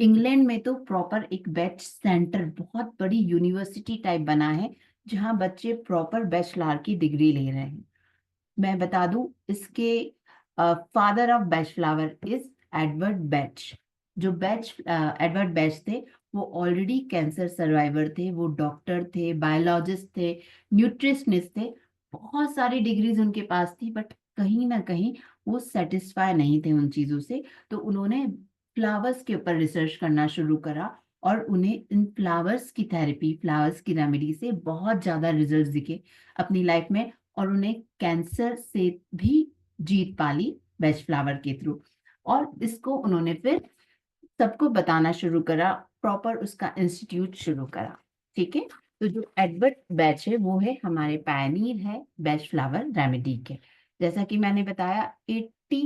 इंग्लैंड में तो प्रॉपर एक बेच सेंटर, बहुत बड़ी यूनिवर्सिटी टाइप बना है, जहां बच्चे प्रॉपर बैचलर की डिग्री ले रहे हैं। मैं बता दूं, इसके फादर ऑफ बेच फ्लावर इज एडवर्ड बेच। जो बेच, एडवर्ड बेच थे, वो ऑलरेडी कैंसर सर्वाइवर थे, वो डॉक्टर थे, बायोलॉजिस्ट थे, न्यूट्रिशनिस्ट थे, बहुत सारी डिग्रीज उनके पास थी। बट कहीं ना कहीं वो सेटिस्फाई नहीं थे उन चीजों से। तो उन्होंने फ्लावर्स के ऊपर रिसर्च करना शुरू करा, और उन्हें इन फ्लावर्स की थेरेपी, फ्लावर्स की रेमेडी से बहुत ज्यादा रिजल्ट दिखे अपनी लाइफ में। और उन्हें कैंसर से भी जीत पाली बेस्ट फ्लावर के थ्रू। और इसको उन्होंने फिर सबको बताना शुरू करा, प्रॉपर उसका इंस्टीट्यूट शुरू करा। ठीक है, तो जो एडवर्ड बैच है, वो है हमारे पायनीर है बेस्ट फ्लावर रेमेडी के। जैसा कि मैंने बताया, 80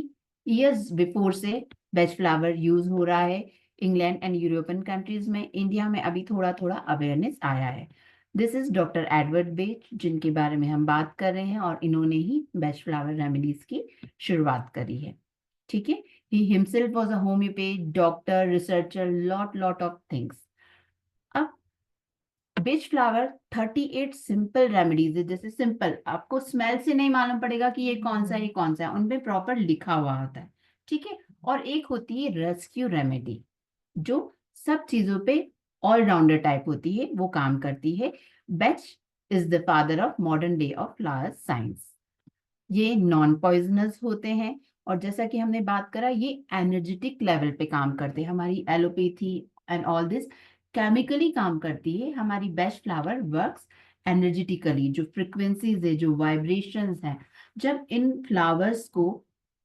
years बिफोर से बेस्ट फ्लावर यूज हो रहा है इंग्लैंड एंड यूरोपियन कंट्रीज में। इंडिया में अभी थोड़ा थोड़ा अवेयरनेस आया है। दिस इज डॉक्टर एडवर्ड बेच, जिनके बारे में हम बात कर रहे हैं, और इन्होंने ही बेस्ट फ्लावर रेमेडीज की शुरुआत करी है। ठीक है, he himself was a homeopath, doctor, researcher, lot of things. अब बिच फ्लावर 38 सिंपल रेमेडीज है। जैसे सिंपल, आपको स्मेल से नहीं मालूम पड़ेगा कि ये कौन सा है, ये कौन सा है, उनपे प्रॉपर लिखा हुआ होता है। ठीक है, और एक होती है रेस्क्यू रेमेडी, जो सब चीजों पे ऑलराउंडर टाइप होती है, वो काम करती है। बेच is the father of modern day of flower science. ये नॉन पॉइजनस होते हैं, और जैसा कि हमने बात करा, ये एनर्जेटिक लेवल पे काम करते हैं। हमारी allopathy and all this chemically काम करती है, हमारी बेस्ट फ्लावर वर्क्स एनर्जेटिकली। जो फ्रिक्वेंसीज है, जो वाइब्रेशंस हैं, जब इन फ्लावर्स को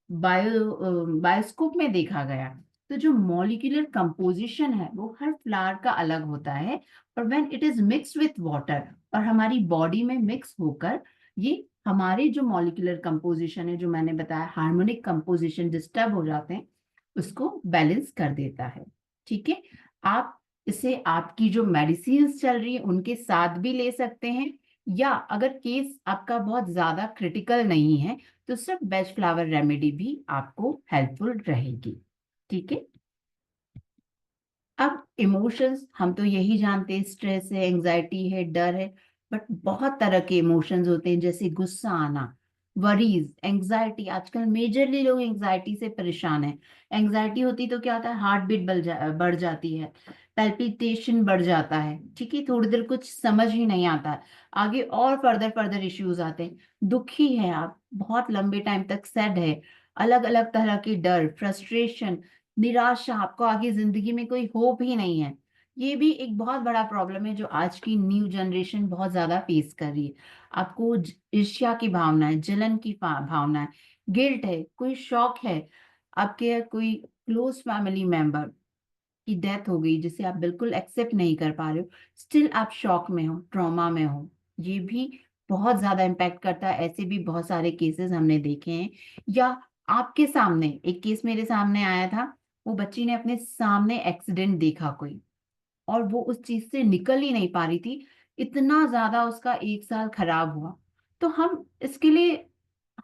बायोस्कोप में देखा गया, तो तो जो मॉलिक्यूलर कंपोजिशन है वो हर फ्लावर का अलग होता है, और when it is mixed with water और हमारी बॉडी में मिक्स होकर ये हमारे जो मॉलिक्यूलर कंपोजिशन है, जो मैंने बताया हार्मोनिक कंपोजिशन डिस्टर्ब हो जाते हैं, उसको बैलेंस कर देता है। ठीक है, आप इसे आपकी जो मेडिसिन चल रही है उनके साथ भी ले सकते हैं, या अगर केस आपका बहुत ज्यादा क्रिटिकल नहीं है तो सिर्फ बेस्ट फ्लावर रेमेडी भी आपको हेल्पफुल रहेगी। ठीक है, अब इमोशंस हम तो यही जानते हैं, स्ट्रेस है, एंजाइटी है, डर है, बट बहुत तरह के इमोशंस होते हैं, जैसे गुस्सा आना, वरीज, एंजाइटी। आजकल मेजरली लोग एंजाइटी से परेशान हैं। एंजाइटी होती तो क्या होता है, हार्ट बीट बढ़ जाती है, पैल्पिटेशन बढ़ जाता है। ठीक है, थोड़ी देर कुछ समझ ही नहीं आता है, आगे और फर्दर फर्दर इश्यूज आते हैं। दुखी है आप, बहुत लंबे टाइम तक सैड है, अलग अलग तरह के डर, फ्रस्ट्रेशन, निराशा, आपको आगे जिंदगी में कोई होप ही नहीं है। ये भी एक बहुत बड़ा प्रॉब्लम है जो आज की न्यू जनरेशन बहुत ज्यादा फेस कर रही है। आपको ईर्ष्या की भावना है, जलन की भावना है, गिल्ट है, कोई शौक है, आपके कोई क्लोज फैमिली मेंबर की डेथ हो गई जिसे आप बिल्कुल एक्सेप्ट नहीं कर पा रहे हो, स्टिल आप शॉक में हो, ट्रॉमा में हो। ये भी बहुत ज्यादा इम्पैक्ट करता है। ऐसे भी बहुत सारे केसेस हमने देखे हैं। या आपके सामने एक केस मेरे सामने आया था, वो बच्ची ने अपने सामने एक्सीडेंट देखा कोई, और वो उस चीज से निकल ही नहीं पा रही थी, इतना ज्यादा उसका 1 साल खराब हुआ। तो हम इसके लिए,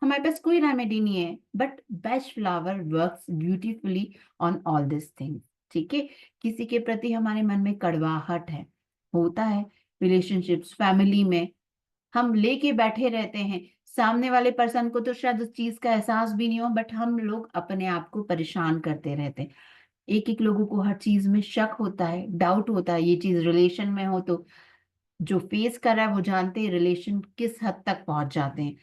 हमारे पास कोई रेमेडी नहीं है, but best flower works beautifully on all this things. ठीक है, किसी के प्रति हमारे मन में कड़वाहट है, होता है, रिलेशनशिप्स, फैमिली में हम लेके बैठे रहते हैं, सामने वाले पर्सन को तो शायद उस चीज का एहसास भी नहीं हो, बट हम लोग अपने आप को परेशान करते रहते हैं। एक एक लोगों को हर चीज में शक होता है, डाउट होता है, ये चीज रिलेशन में हो तो जो फेस कर रहा है वो जानते हैं रिलेशन किस हद तक पहुंच जाते हैं।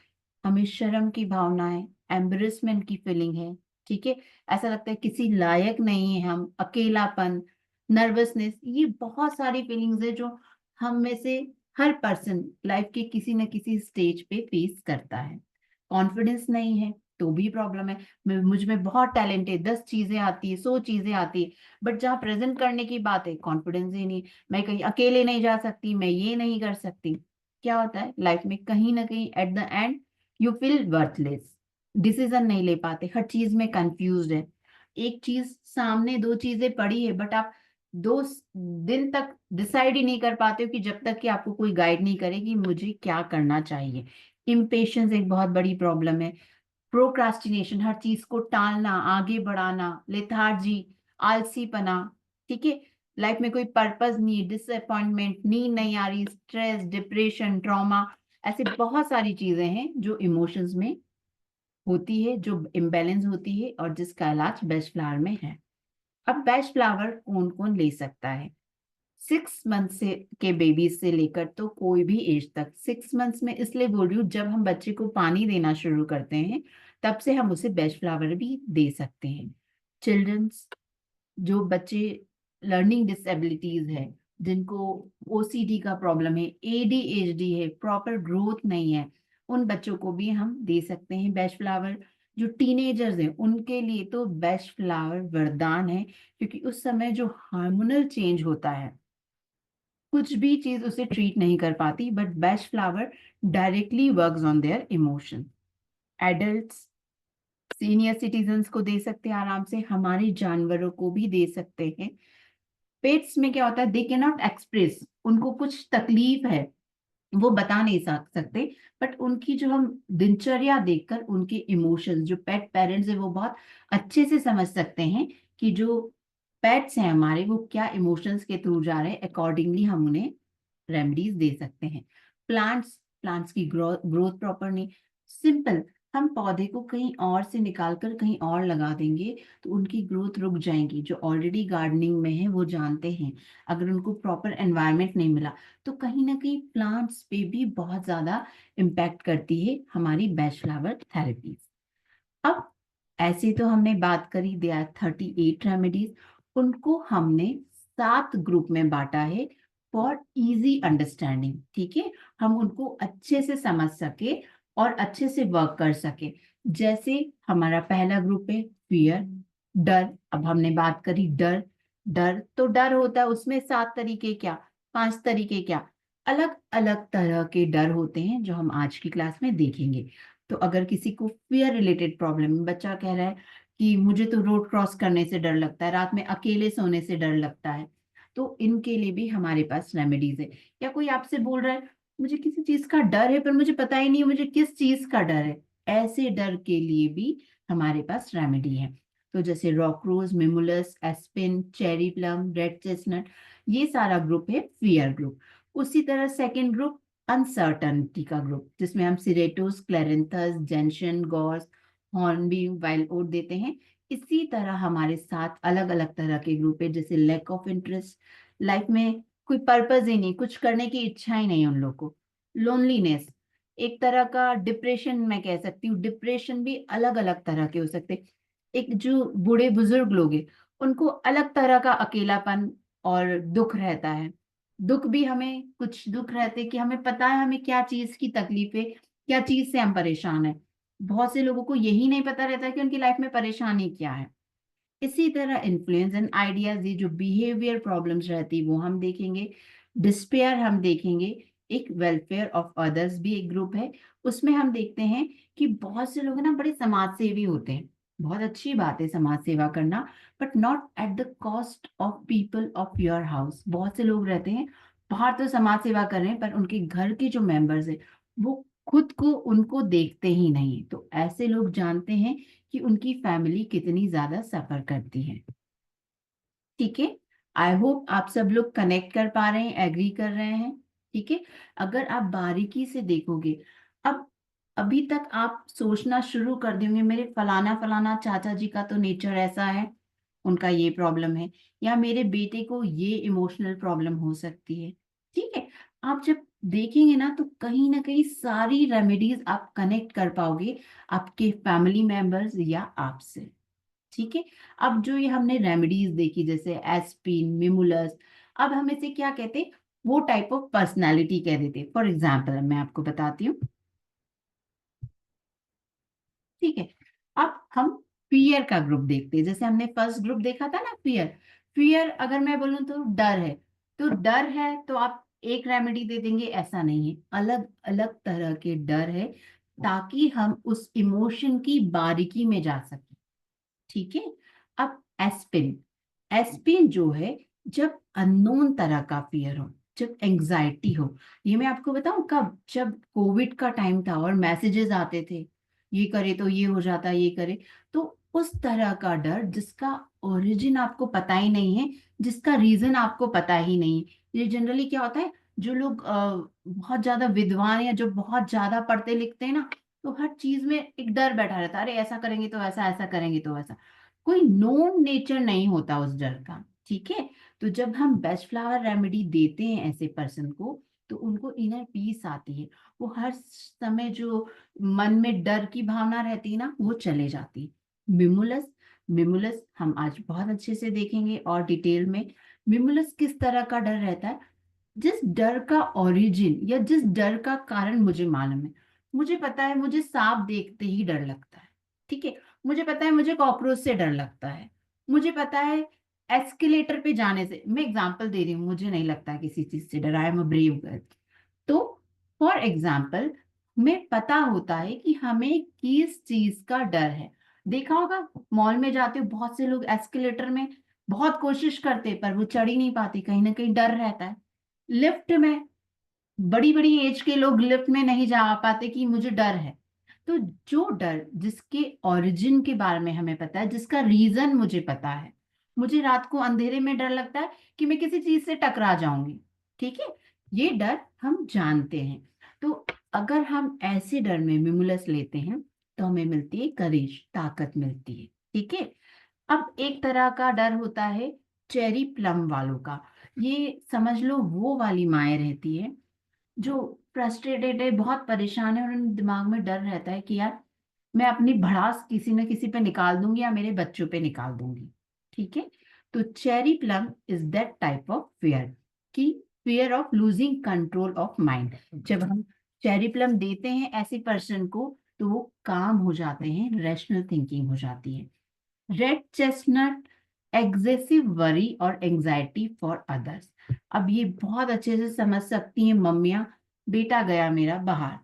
हमें शर्म की भावना है, एम्बरेसमेंट की फीलिंग है। ठीक है, ऐसा लगता है किसी लायक नहीं है हम, अकेलापन, नर्वसनेस, ये बहुत सारी फीलिंग्स है जो हम में से हर पर्सन लाइफ के किसी न किसी स्टेज पे फेस करता है। कॉन्फिडेंस नहीं है तो भी प्रॉब्लम है। मुझ में बहुत टैलेंट है, 10 चीजें आती है, 100 चीजें आती है, बट जहाँ प्रेजेंट करने की बात है कॉन्फिडेंस ही नहीं। मैं कहीं अकेले नहीं जा सकती, मैं ये नहीं कर सकती। क्या होता है लाइफ में, कहीं ना कहीं at the end you feel worthless, decision नहीं ले पाते, हर चीज में कंफ्यूज है। एक चीज सामने, 2 चीजें पड़ी है, बट आप 2 दिन तक डिसाइड ही नहीं कर पाते हो कि जब तक कि आपको कोई गाइड नहीं करे कि मुझे क्या करना चाहिए। इम्पेशंस एक बहुत बड़ी प्रॉब्लम है। प्रोक्रास्टिनेशन, हर चीज को टालना, आगे बढ़ाना, लेथार्जी, आलसीपना। ठीक है, लाइफ में कोई पर्पस नहीं, डिसअपॉइंटमेंट, नींद नहीं आ रही, स्ट्रेस, डिप्रेशन, ट्रॉमा, ऐसे बहुत सारी चीजें हैं जो इमोशंस में होती है, जो इम्बैलेंस होती है, और जिसका इलाज बेस्ट फ्लावर में है। अब बेस्ट फ्लावर कौन कौन ले सकता है? 6 मंथ से के बेबी से लेकर तो कोई भी एज तक। 6 मंथ्स में इसलिए बोल रही हूँ, जब हम बच्चे को पानी देना शुरू करते हैं तब से हम उसे बेस्ट फ्लावर भी दे सकते हैं। चिल्ड्रंस, जो बच्चे लर्निंग डिसेबिलिटीज है, जिनको ओसीडी का प्रॉब्लम है, एडीएचडी है, प्रॉपर ग्रोथ नहीं है, उन बच्चों को भी हम दे सकते हैं बेस्ट फ्लावर। जो टीनेजर्स हैं उनके लिए तो बेस्ट फ्लावर वरदान है, क्योंकि उस समय जो हार्मोनल चेंज होता है, कुछ भी चीज उसे ट्रीट नहीं कर पाती, but best flower directly works on their emotion. Adults, senior citizens को दे सकते हैं आराम से, हमारे जानवरों को भी दे सकते हैं। पेट्स में क्या होता है, दे कैन नॉट एक्सप्रेस, उनको कुछ तकलीफ है, वो बता नहीं सकते, बट उनकी जो हम दिनचर्या देखकर उनके इमोशंस, जो पेट पेरेंट्स है वो बहुत अच्छे से समझ सकते हैं कि जो पेट्स हैं हमारे वो क्या इमोशंस के थ्रू जा रहे हैं, अकॉर्डिंगली हम उन्हें रेमेडीज दे सकते हैं। प्लांट्स, प्लांट्स की ग्रोथ प्रॉपर नहीं, सिंपल, हम पौधे को कहीं और से निकाल कर कहीं और लगा देंगे तो उनकी ग्रोथ रुक जाएंगी। जो ऑलरेडी गार्डनिंग में है वो जानते हैं, अगर उनको प्रॉपर एनवायरनमेंट नहीं मिला तो कहीं ना कहीं प्लांट्स पे भी बहुत ज्यादा इम्पैक्ट करती है हमारी बेस्ट फ्लावर थेरेपीज। अब ऐसे तो हमने बात करी, दिया 38 रेमेडीज, उनको हमने 7 ग्रुप में बांटा है फॉर इजी अंडरस्टैंडिंग। ठीक है, हम उनको अच्छे से समझ सके और अच्छे से वर्क कर सके। जैसे हमारा पहला ग्रुप है फियर, डर, अब हमने बात करी डर। डर तो डर होता है, उसमें 7 तरीके क्या, 5 तरीके क्या, अलग अलग तरह के डर होते हैं जो हम आज की क्लास में देखेंगे। तो अगर किसी को फियर रिलेटेड प्रॉब्लम, बच्चा कह रहा है कि मुझे तो रोड क्रॉस करने से डर लगता है, रात में अकेले सोने से डर लगता है, तो इनके लिए भी हमारे पास रेमेडीज है। या कोई आपसे बोल रहा है मुझे किसी चीज का डर है पर मुझे पता ही नहीं है मुझे किस चीज का डर है, ऐसे डर के लिए भी हमारे पास रेमेडी है। तो जैसे रॉकरोज, mimulus, एस्पिन, cherry plum, red chestnut, ये सारा ग्रुप है फियर ग्रुप। उसी तरह सेकंड ग्रुप अनसर्टनिटी का ग्रुप, जिसमें हम सिरेटोस, क्लेरेंथस, जेंशन, गॉर्स, हॉर्नबीम, वाइल्ड ओट देते हैं। इसी तरह हमारे साथ अलग अलग तरह के ग्रुप है, जैसे लैक ऑफ इंटरेस्ट, लाइफ में कोई पर्पज ही नहीं, कुछ करने की इच्छा ही नहीं उन लोग को। लोनलीनेस, एक तरह का डिप्रेशन मैं कह सकती हूँ, डिप्रेशन भी अलग अलग तरह के हो सकते हैं। एक जो बूढ़े बुजुर्ग लोग हैं उनको अलग तरह का अकेलापन और दुख रहता है। दुख भी हमें कुछ दुख रहते कि हमें पता है हमें क्या चीज की तकलीफ है, क्या चीज से हम परेशान है। बहुत से लोगों को यही नहीं पता रहता कि उनकी लाइफ में परेशानी क्या है। इसी तरह इन्फ्लुएंस एंड आइडियाज, ये जो बिहेवियर प्रॉब्लम्स रहती वो हम देखेंगे। डिस्पेयर हम देखेंगे। एक वेलफेयर ऑफ अदर्स भी एक ग्रुप है, उसमें हम देखते हैं कि बहुत से लोग ना बड़े समाज सेवी होते हैं। बहुत अच्छी बात है समाज सेवा करना, but not at the cost of people of your house. बहुत से लोग रहते हैं बाहर तो समाज सेवा कर रहे हैं पर उनके घर के जो मेंबर्स है वो खुद को उनको देखते ही नहीं, तो ऐसे लोग जानते हैं कि उनकी फैमिली कितनी ज्यादा सफर करती है। ठीक है, आई होप आप सब लोग कनेक्ट कर पा रहे हैं, एग्री कर रहे हैं। ठीक है, अगर आप बारीकी से देखोगे, अब अभी तक आप सोचना शुरू कर देंगे मेरे फलाना फलाना चाचा जी का तो नेचर ऐसा है, उनका ये प्रॉब्लम है, या मेरे बेटे को ये इमोशनल प्रॉब्लम हो सकती है। ठीक है, आप जब देखेंगे ना कहीं सारी रेमेडीज आप कनेक्ट कर पाओगे आपके फैमिली मेंबर्स या आपसे। ठीक है, अब जो ये हमने रेमेडीज देखी जैसे एस्पिन, मिमुलस, अब हम इसे क्या कहते हैं, वो टाइप ऑफ पर्सनालिटी कह देते हैं। फॉर एग्जाम्पल मैं आपको बताती हूँ। ठीक है, अब हम फियर का ग्रुप देखते हैं। जैसे हमने फर्स्ट ग्रुप देखा था ना, फियर। फियर अगर मैं बोलूँ तो डर है, तो डर है तो आप एक रेमेडी दे देंगे, ऐसा नहीं है, अलग अलग तरह के डर है ताकि हम उस इमोशन की बारीकी में जा सके। ठीक है, अब एस्पिन। एस्पिन जो है, जब अननोन तरह का फियर हो, जब एंजाइटी हो, ये मैं आपको बताऊं कब, जब कोविड का टाइम था और मैसेजेस आते थे ये करे तो ये हो जाता, ये करे तो, उस तरह का डर जिसका ओरिजिन आपको पता ही नहीं है, जिसका रीजन आपको पता ही नहीं है। ये जनरली क्या होता है, जो लोग बहुत ज्यादा विद्वान या जो बहुत ज्यादा पढ़ते लिखते हैं ना, तो हर चीज में एक डर बैठा रहता है, अरे ऐसा करेंगे तो ऐसा, ऐसा करेंगे तो ऐसा। कोई नोन नेचर नहीं होता उस डर का। ठीक है, तो जब हम बेस्ट फ्लावर रेमेडी देते हैं ऐसे पर्सन को, तो उनको इनर पीस आती है। वो हर समय जो मन में डर की भावना रहती है ना, वो चले जाती है। मिमुलस। मिमुलस हम आज बहुत अच्छे से देखेंगे और डिटेल में। मिमुलस किस तरह का डर रहता है, जिस डर का ओरिजिन या जिस डर का कारण मुझे मालूम है। मुझे पता है मुझे सांप देखते ही डर लगता है। ठीक है, मुझे पता है मुझे कॉकरोच से डर लगता है। मुझे पता है एस्केलेटर पे जाने से, मैं एग्जांपल दे रही हूँ, मुझे नहीं लगता किसी चीज से डर, आई एम अ ब्रेव गर्ल। तो फॉर एग्जाम्पल हमें पता होता है कि हमें किस चीज का डर है। देखा होगा मॉल में जाते हो बहुत से लोग एस्केलेटर में बहुत कोशिश करते हैं पर वो चढ़ ही नहीं पाते, कहीं ना कहीं डर रहता है। लिफ्ट में बड़ी बड़ी एज के लोग लिफ्ट में नहीं जा पाते कि मुझे डर है। तो जो डर जिसके ओरिजिन के बारे में हमें पता है, जिसका रीजन मुझे पता है, मुझे रात को अंधेरे में डर लगता है कि मैं किसी चीज से टकरा जाऊंगी। ठीक है, ये डर हम जानते हैं। तो अगर हम ऐसे डर में मिमुलस लेते हैं तो हमें मिलती है करेज, ताकत मिलती है। ठीक है, अब एक तरह का डर होता है चेरी प्लम वालों का। ये समझ लो वो वाली माए रहती है जो फ्रस्ट्रेटेड है, बहुत परेशान है और उन दिमाग में डर रहता है कि यार मैं अपनी भड़ास किसी न किसी पे निकाल दूंगी या मेरे बच्चों पे निकाल दूंगी। ठीक है, तो cherry plum is that type of fear, कि fear of losing control of mind. जब हम चेरी प्लम देते हैं ऐसे पर्सन को तो वो काम हो जाते हैं, रेशनल थिंकिंग हो जाती है। रेड चेस्टनट, एग्जेसिव वरी और एंजाइटी फॉर अदर्स। अब ये बहुत अच्छे से समझ सकती हैं मम्मियाँ। बेटा गया मेरा बाहर,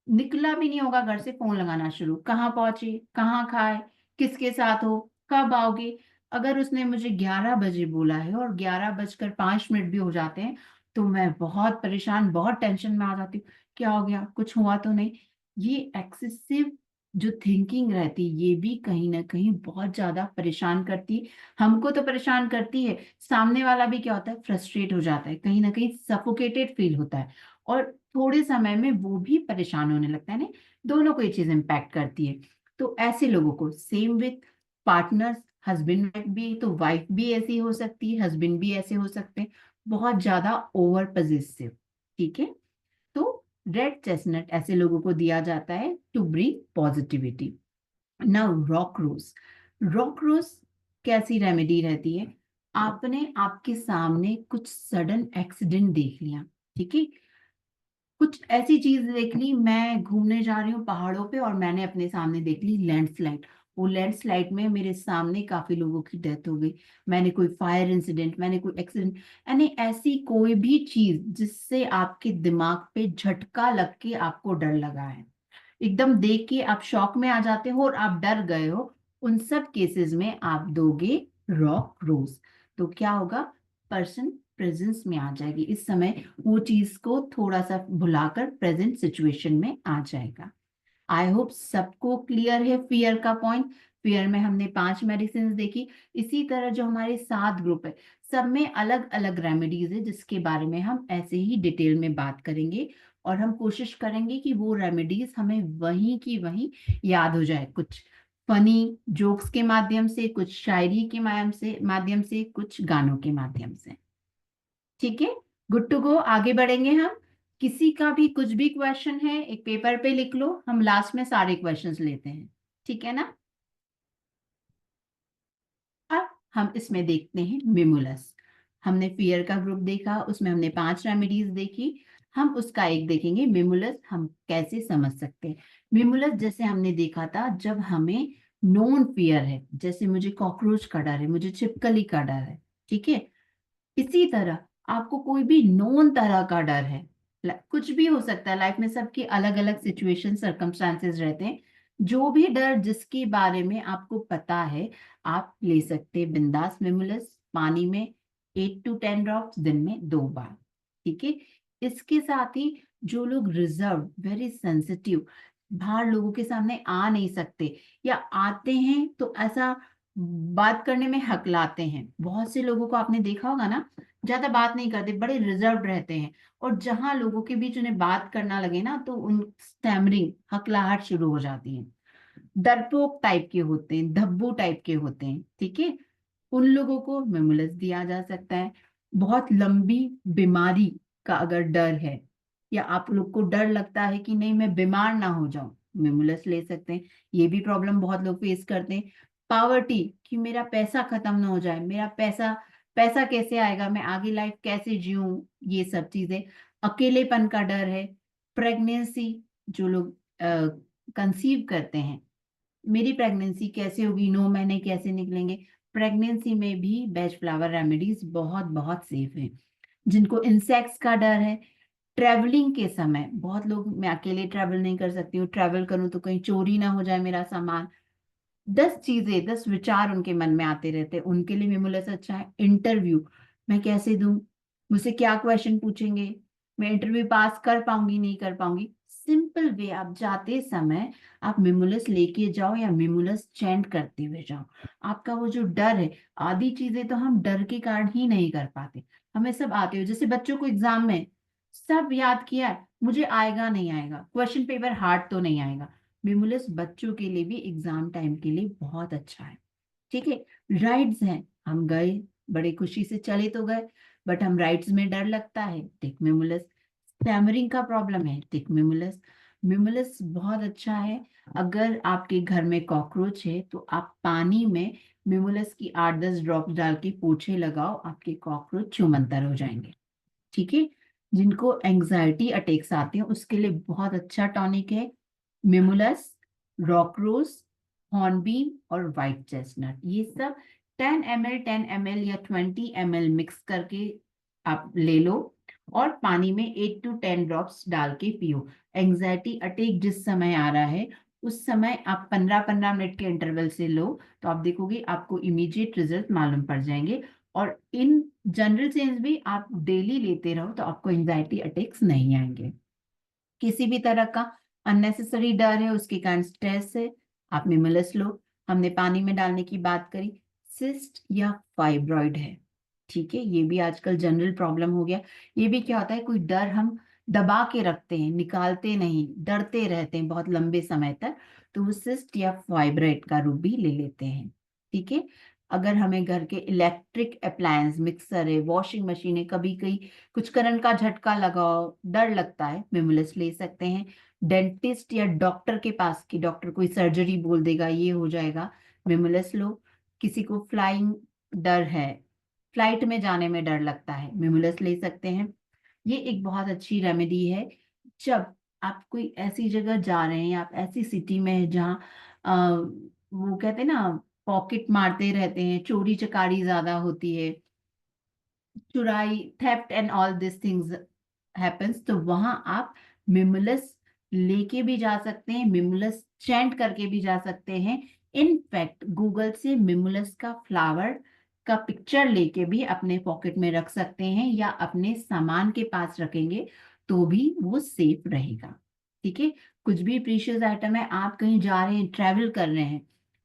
निकला भी नहीं होगा घर से, फोन लगाना शुरू, कहाँ पहुंचे, कहाँ खाए, किसके साथ हो, कब आओगे। अगर उसने मुझे 11 बजे बोला है और 11 बजकर 5 मिनट भी हो जाते हैं, तो मैं बहुत परेशान, बहुत टेंशन में आ जाती हूँ। क्या हो गया, कुछ हुआ तो नहीं। ये एक्सेसिव जो थिंकिंग रहती है, ये भी कहीं ना कहीं बहुत ज्यादा परेशान करती है। हमको तो परेशान करती है, सामने वाला भी क्या होता है, फ्रस्ट्रेट हो जाता है, कहीं ना कहीं सफोकेटेड फील होता है, और थोड़े समय में वो भी परेशान होने लगता है ना। दोनों को ये चीज इम्पैक्ट करती है। तो ऐसे लोगों को, same with partners, husband wife भी, तो वाइफ भी ऐसी हो सकती है, हस्बैंड भी ऐसे हो सकते हैं, बहुत ज्यादा ओवर पजेसिव। ठीक है। तो रेड चेस्टनट ऐसे लोगों को दिया जाता है to bring positivity. Now rock rose. Rock rose कैसी रेमेडी रहती है, आपने आपके सामने कुछ सडन एक्सीडेंट देख लिया, ठीक है, कुछ ऐसी चीज देख ली, मैं घूमने जा रही हूँ पहाड़ों पे और मैंने अपने सामने देख ली लैंडस्लाइड, वो लैंडस्लाइड में मेरे सामने काफी लोगों की डेथ हो गई, मैंने कोई फायर इंसिडेंट, मैंने कोई एक्सीडेंट, यानी ऐसी कोई भी चीज जिससे आपके दिमाग पे झटका लग के आपको डर लगा है, एकदम देख के आप शॉक में आ जाते हो और आप डर गए हो, उन सब केसेस में आप दोगे रॉक रोज। तो क्या होगा, पर्सन प्रेजेंस में आ जाएगी, इस समय वो चीज को थोड़ा सा भुलाकर प्रेजेंट सिचुएशन में आ जाएगा। आई होप सबको क्लियर है फियर का पॉइंट। फियर में हमने 5 मेडिसिन देखी। इसी तरह जो हमारे 7 ग्रुप है, सब में अलग अलग रेमेडीज है, जिसके बारे में हम ऐसे ही डिटेल में बात करेंगे, और हम कोशिश करेंगे कि वो रेमेडीज हमें वहीं की वहीं याद हो जाए, कुछ फनी जोक्स के माध्यम से, कुछ शायरी के माध्यम से कुछ गानों के माध्यम से। ठीक है, गुड टू गो, आगे बढ़ेंगे हम। किसी का भी कुछ भी क्वेश्चन है एक पेपर पे लिख लो, हम लास्ट में सारे क्वेश्चंस लेते हैं, ठीक है ना। अब हम इसमें देखते हैं मिमुलस। हमने फियर का ग्रुप देखा, उसमें हमने 5 रेमेडीज देखी, हम उसका एक देखेंगे मिमुलस, हम कैसे समझ सकते हैं। मिमुलस जैसे हमने देखा था, जब हमें नोन फियर है, जैसे मुझे कॉकरोच का डर है, मुझे छिपकली का डर है, ठीक है, इसी तरह आपको कोई भी नोन तरह का डर है, कुछ भी हो सकता है, लाइफ में सबकी अलग अलग सिचुएशन सर्कमस्टांसेस रहते हैं, जो भी डर जिसके बारे में आपको पता है, आप ले सकते हैं बिंदास मिमुलस, पानी में 8 to 10 ड्रॉप्स, दिन में 2 बार। ठीक है। इसके साथ ही जो लोग रिजर्व, वेरी सेंसिटिव, बाहर लोगों के सामने आ नहीं सकते, या आते हैं तो ऐसा बात करने में हकलाते हैं, बहुत से लोगों को आपने देखा होगा ना, ज्यादा बात नहीं करते, बड़े रिजर्व रहते हैं, और जहां लोगों के बीच उन्हें बात करना लगे ना, तो उन स्टैमरिंग, हकलाहट शुरू हो जाती है, डरपोक टाइप के होते हैं, धब्बू टाइप के होते हैं, ठीक है, उन लोगों को मेमुलस दिया जा सकता है। बहुत लंबी बीमारी का अगर डर है, या आप लोग को डर लगता है कि नहीं मैं बीमार ना हो जाऊं, मेमुलस ले सकते हैं। ये भी प्रॉब्लम बहुत लोग फेस करते हैं। पावर्टी, कि मेरा पैसा खत्म ना हो जाए, मेरा पैसा, पैसा कैसे आएगा, मैं आगे लाइफ कैसे जीऊं, ये सब चीजें। अकेलेपन का डर है। प्रेगनेंसी, जो लोग कंसीव करते हैं, मेरी प्रेगनेंसी कैसे होगी, 9 महीने कैसे निकलेंगे, प्रेगनेंसी में भी बेस्ट फ्लावर रेमेडीज बहुत बहुत सेफ है। जिनको इंसेक्ट्स का डर है, ट्रेवलिंग के समय, बहुत लोग, मैं अकेले ट्रेवल नहीं कर सकती हूँ, ट्रेवल करूँ तो कहीं चोरी ना हो जाए मेरा सामान, 10 चीजें, 10 विचार उनके मन में आते रहते हैं, उनके लिए मिमुलस अच्छा है। इंटरव्यू, मैं कैसे दूं, मुझसे क्या क्वेश्चन पूछेंगे, मैं इंटरव्यू पास कर पाऊंगी नहीं कर पाऊंगी, सिंपल वे, आप जाते समय आप मिमुलस लेके जाओ, या मिमुलस चैंट करते हुए जाओ। आपका वो जो डर है, आधी चीजें तो हम डर के कारण ही नहीं कर पाते, हमें सब आते हो, जैसे बच्चों को एग्जाम में सब याद किया है, मुझे आएगा नहीं आएगा, क्वेश्चन पेपर हार्ड तो नहीं आएगा, मिमुलस बच्चों के लिए भी एग्जाम टाइम के लिए बहुत अच्छा है। ठीक है। राइड्स हैं, हम गए, बड़े खुशी से चले तो गए, बट हम राइड्स में डर लगता है, टेक मिमुलस। स्टैमरिंग का प्रॉब्लम है, टेक मिमुलस। मिमुलस बहुत अच्छा है। अगर आपके घर में कॉकरोच है, तो आप पानी में मिमुलस की 8-10 ड्रॉप डाल के पोछे लगाओ, आपके कॉकरोच छूमंतर हो जाएंगे। ठीक है। जिनको एंजाइटी अटैक्स आते हैं, उसके लिए बहुत अच्छा टॉनिक है मिमुलस, रॉकरोज हॉर्नबीन और व्हाइट चेस्टनट, ये सब 10 ml 10 ml या 20 ml मिक्स करके आप ले लो और पानी में 8 to 10 ड्रॉप्स डाल के पियो। एंजाइटी अटैक जिस समय आ रहा है उस समय आप 15-15 मिनट के इंटरवल से लो, तो आप देखोगे आपको इमीडिएट रिजल्ट मालूम पड़ जाएंगे। और इन जनरल सेंस भी आप डेली लेते रहो तो आपको एंजाइटी अटैक्स नहीं आएंगे। किसी भी तरह का अननेसेसरी डर है, उसके कारण स्ट्रेस है, आप मिमोलस लो। हमने पानी में डालने की बात करी। सिस्ट या फाइब्रॉइड है, ठीक है, ये भी आजकल जनरल प्रॉब्लम हो गया। ये भी क्या होता है, कोई डर हम दबा के रखते हैं, निकालते नहीं, डरते रहते हैं बहुत लंबे समय तक, तो वो सिस्ट या फाइब्रॉइड का रूप भी ले लेते हैं। ठीक है, अगर हमें घर के इलेक्ट्रिक अप्लायंस, मिक्सर है, वॉशिंग मशीन है, कभी कभी कुछ करंट का झटका लगाओ, डर लगता है, मिमुलस ले सकते हैं। डेंटिस्ट या डॉक्टर के पास, कि डॉक्टर कोई सर्जरी बोल देगा, ये हो जाएगा, मिमुलस लो। किसी को फ्लाइंग डर है, फ्लाइट में जाने में डर लगता है, मिमुलस ले सकते हैं। ये एक बहुत अच्छी रेमेडी है जब आप कोई ऐसी जगह जा रहे हैं, आप ऐसी सिटी में हैं जहाँ वो कहते हैं ना, पॉकेट मारते रहते हैं, चोरी चकारी ज्यादा होती है, चुराई, theft and all this things happens, तो वहां आप मिमुलस लेके भी जा सकते हैं, मिमुलस चैंट करके भी जा सकते हैं। इनफैक्ट गूगल से मिमुलस का फ्लावर का पिक्चर लेके भी अपने पॉकेट में रख सकते हैं या अपने सामान के पास रखेंगे तो भी वो सेफ रहेगा। ठीक है, कुछ भी प्रीशियस आइटम है, आप कहीं जा रहे हैं, ट्रैवल कर रहे हैं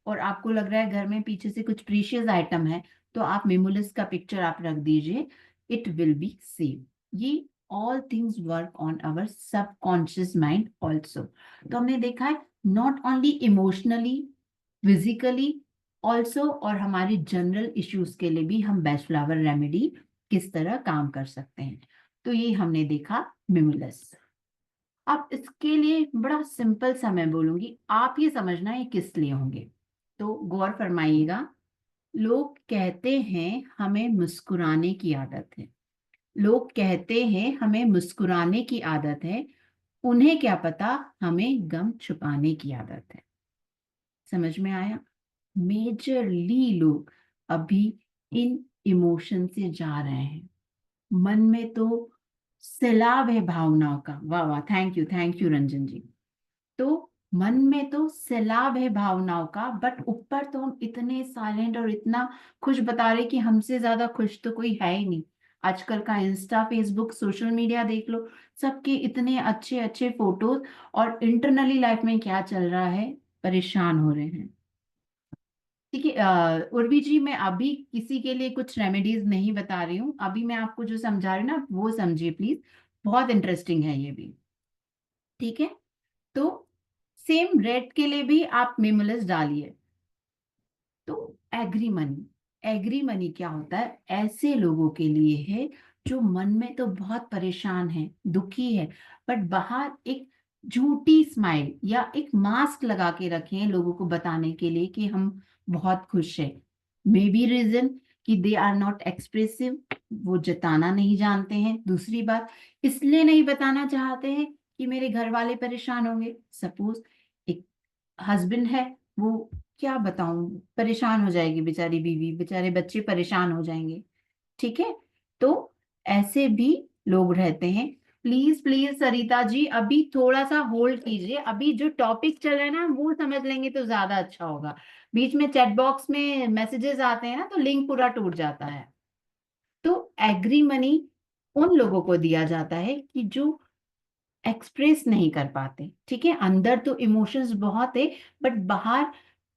और आपको लग रहा है घर में पीछे से कुछ प्रीशियस आइटम है, तो आप मिमुलस का पिक्चर आप रख दीजिए, इट विल बी सेफ। ये all things work on our subconscious mind also. तो हमने देखा है not only emotionally, physically also, और हमारे जनरल इश्यूज के लिए भी हम बेस्ट फ्लावर रेमेडी किस तरह काम कर सकते हैं। तो ये हमने देखा मिमुलस। अब इसके लिए बड़ा सिंपल सा मैं बोलूंगी, आप ये समझना ये किस लिए होंगे, तो गौर फरमाइएगा। लोग कहते हैं हमें मुस्कुराने की आदत है, लोग कहते हैं हमें मुस्कुराने की आदत है, उन्हें क्या पता हमें गम छुपाने की आदत है। समझ में आया? मेजरली लोग अभी इन इमोशन से जा रहे हैं। मन में तो सैलाब है भावनाओं का, वाह वाह, थैंक यू रंजन जी। तो मन में तो सैलाब है भावनाओं का, बट ऊपर तो हम इतने साइलेंट और इतना खुश बता रहे कि हमसे ज्यादा खुश तो कोई है ही नहीं। आजकल का इंस्टा, फेसबुक, सोशल मीडिया देख लो, सबके इतने अच्छे अच्छे फोटोज, और इंटरनली लाइफ में क्या चल रहा है, परेशान हो रहे हैं। ठीक है, उर्वी जी, मैं अभी किसी के लिए कुछ रेमेडीज नहीं बता रही हूँ, अभी मैं आपको जो समझा रही हूँ ना वो समझिए प्लीज, बहुत इंटरेस्टिंग है ये भी। ठीक है, तो सेम रेड के लिए भी आप मिमुलस डालिए। तो एग्री मनी, एग्री मनी क्या होता है, ऐसे लोगों के लिए है जो मन में तो बहुत परेशान है, दुखी है, बट बाहर एक झूठी स्माइल या एक मास्क लगा के रखे हैं लोगों को बताने के लिए कि हम बहुत खुश है। मे बी रीजन कि दे आर नॉट एक्सप्रेसिव, वो जताना नहीं जानते हैं। दूसरी बात, इसलिए नहीं बताना चाहते हैं कि मेरे घर वाले परेशान होंगे। सपोज एक हस्बैंड है, वो क्या बताऊं, परेशान हो जाएगी बेचारी बीवी, बेचारे बच्चे परेशान हो जाएंगे। ठीक है, तो ऐसे भी लोग रहते हैं। प्लीज प्लीज सरिता जी, अभी थोड़ा सा होल्ड कीजिए, अभी जो टॉपिक चल रहा है ना वो समझ लेंगे तो ज्यादा अच्छा होगा। बीच में चैट बॉक्स में मैसेजेस आते हैं ना तो लिंक पूरा टूट जाता है। तो एग्री मनी उन लोगों को दिया जाता है कि जो एक्सप्रेस नहीं कर पाते। ठीक है, अंदर तो इमोशंस बहुत है बट बाहर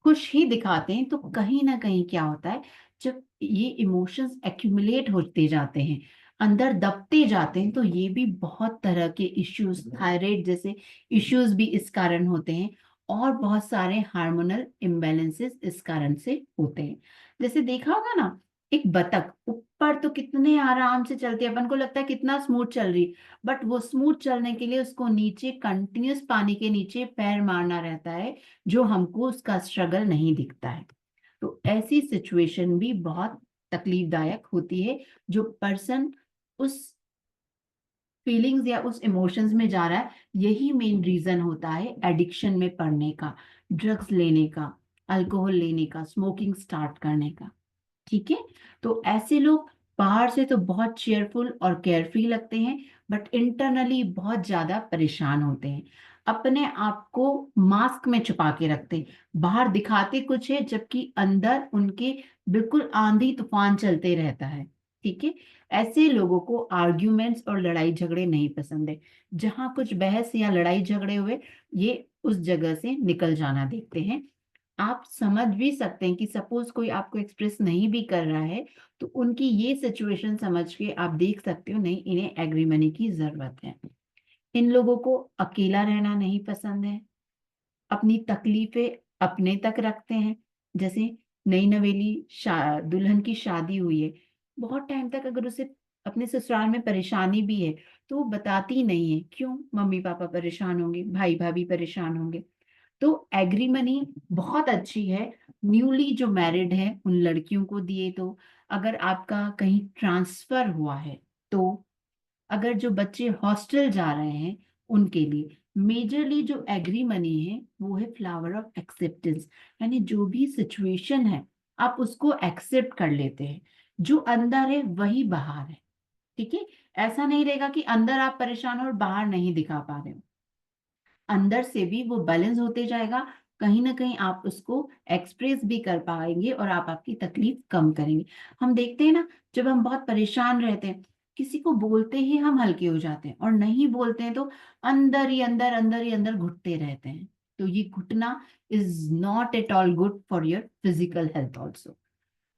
खुश ही दिखाते हैं, तो कहीं ना कहीं क्या होता है, जब ये इमोशंस एक्यूमुलेट होते जाते हैं, अंदर दबते जाते हैं, तो ये भी बहुत तरह के इश्यूज, थायराइड जैसे इश्यूज भी इस कारण होते हैं, और बहुत सारे हार्मोनल इम्बैलेंसेस इस कारण से होते हैं। जैसे देखा होगा ना, एक बतख ऊपर तो कितने आराम से चलती है, अपन को लगता है कितना स्मूथ चल रही, बट वो स्मूथ चलने के लिए उसको नीचे कंटिन्यूस पानी के नीचे पैर मारना रहता है, जो हमको उसका स्ट्रगल नहीं दिखता है। तो ऐसी सिचुएशन भी बहुत तकलीफदायक होती है। जो पर्सन उस फीलिंग्स या उस इमोशंस में जा रहा है, यही मेन रीजन होता है एडिक्शन में पड़ने का, ड्रग्स लेने का, अल्कोहल लेने का, स्मोकिंग स्टार्ट करने का। ठीक है, तो ऐसे लोग बाहर से तो बहुत चेयरफुल और केयरफ्री लगते हैं, बट इंटरनली बहुत ज्यादा परेशान होते हैं। अपने आप को मास्क में छुपा के रखते हैं, बाहर दिखाते कुछ है जबकि अंदर उनके बिल्कुल आंधी तूफान चलते रहता है। ठीक है, ऐसे लोगों को आर्ग्यूमेंट्स और लड़ाई झगड़े नहीं पसंद है। जहां कुछ बहस या लड़ाई झगड़े हुए, ये उस जगह से निकल जाना देखते हैं। आप समझ भी सकते हैं कि सपोज कोई आपको एक्सप्रेस नहीं भी कर रहा है, तो उनकी ये सिचुएशन समझ के आप देख सकते हो, नहीं इन्हें एग्रीमनी की जरूरत है। इन लोगों को अकेला रहना नहीं पसंद है, अपनी तकलीफें अपने तक रखते हैं। जैसे नई नवेली दुल्हन की शादी हुई है, बहुत टाइम तक अगर उसे अपने ससुराल में परेशानी भी है तो वो बताती नहीं है। क्यों? मम्मी पापा परेशान होंगे, भाई भाभी परेशान होंगे। तो एग्रीमनी बहुत अच्छी है न्यूली जो मैरिड है उन लड़कियों को दिए तो। अगर आपका कहीं ट्रांसफर हुआ है तो, अगर जो बच्चे हॉस्टल जा रहे हैं उनके लिए मेजरली जो एग्री मनी है वो है फ्लावर ऑफ एक्सेप्टेंस। यानी जो भी सिचुएशन है आप उसको एक्सेप्ट कर लेते हैं, जो अंदर है वही बाहर है। ठीक है, ऐसा नहीं रहेगा कि अंदर आप परेशान हो और बाहर नहीं दिखा पा रहे हो। अंदर से भी वो बैलेंस होते जाएगा, कहीं ना कहीं आप उसको एक्सप्रेस भी कर पाएंगे और आप आपकी तकलीफ कम करेंगे। हम देखते हैं ना, जब हम बहुत परेशान रहते हैं, किसी को बोलते ही हम हल्के हो जाते हैं, और नहीं बोलते हैं तो अंदर ही अंदर घुटते रहते हैं। तो ये घुटना is not at all good for your physical health also.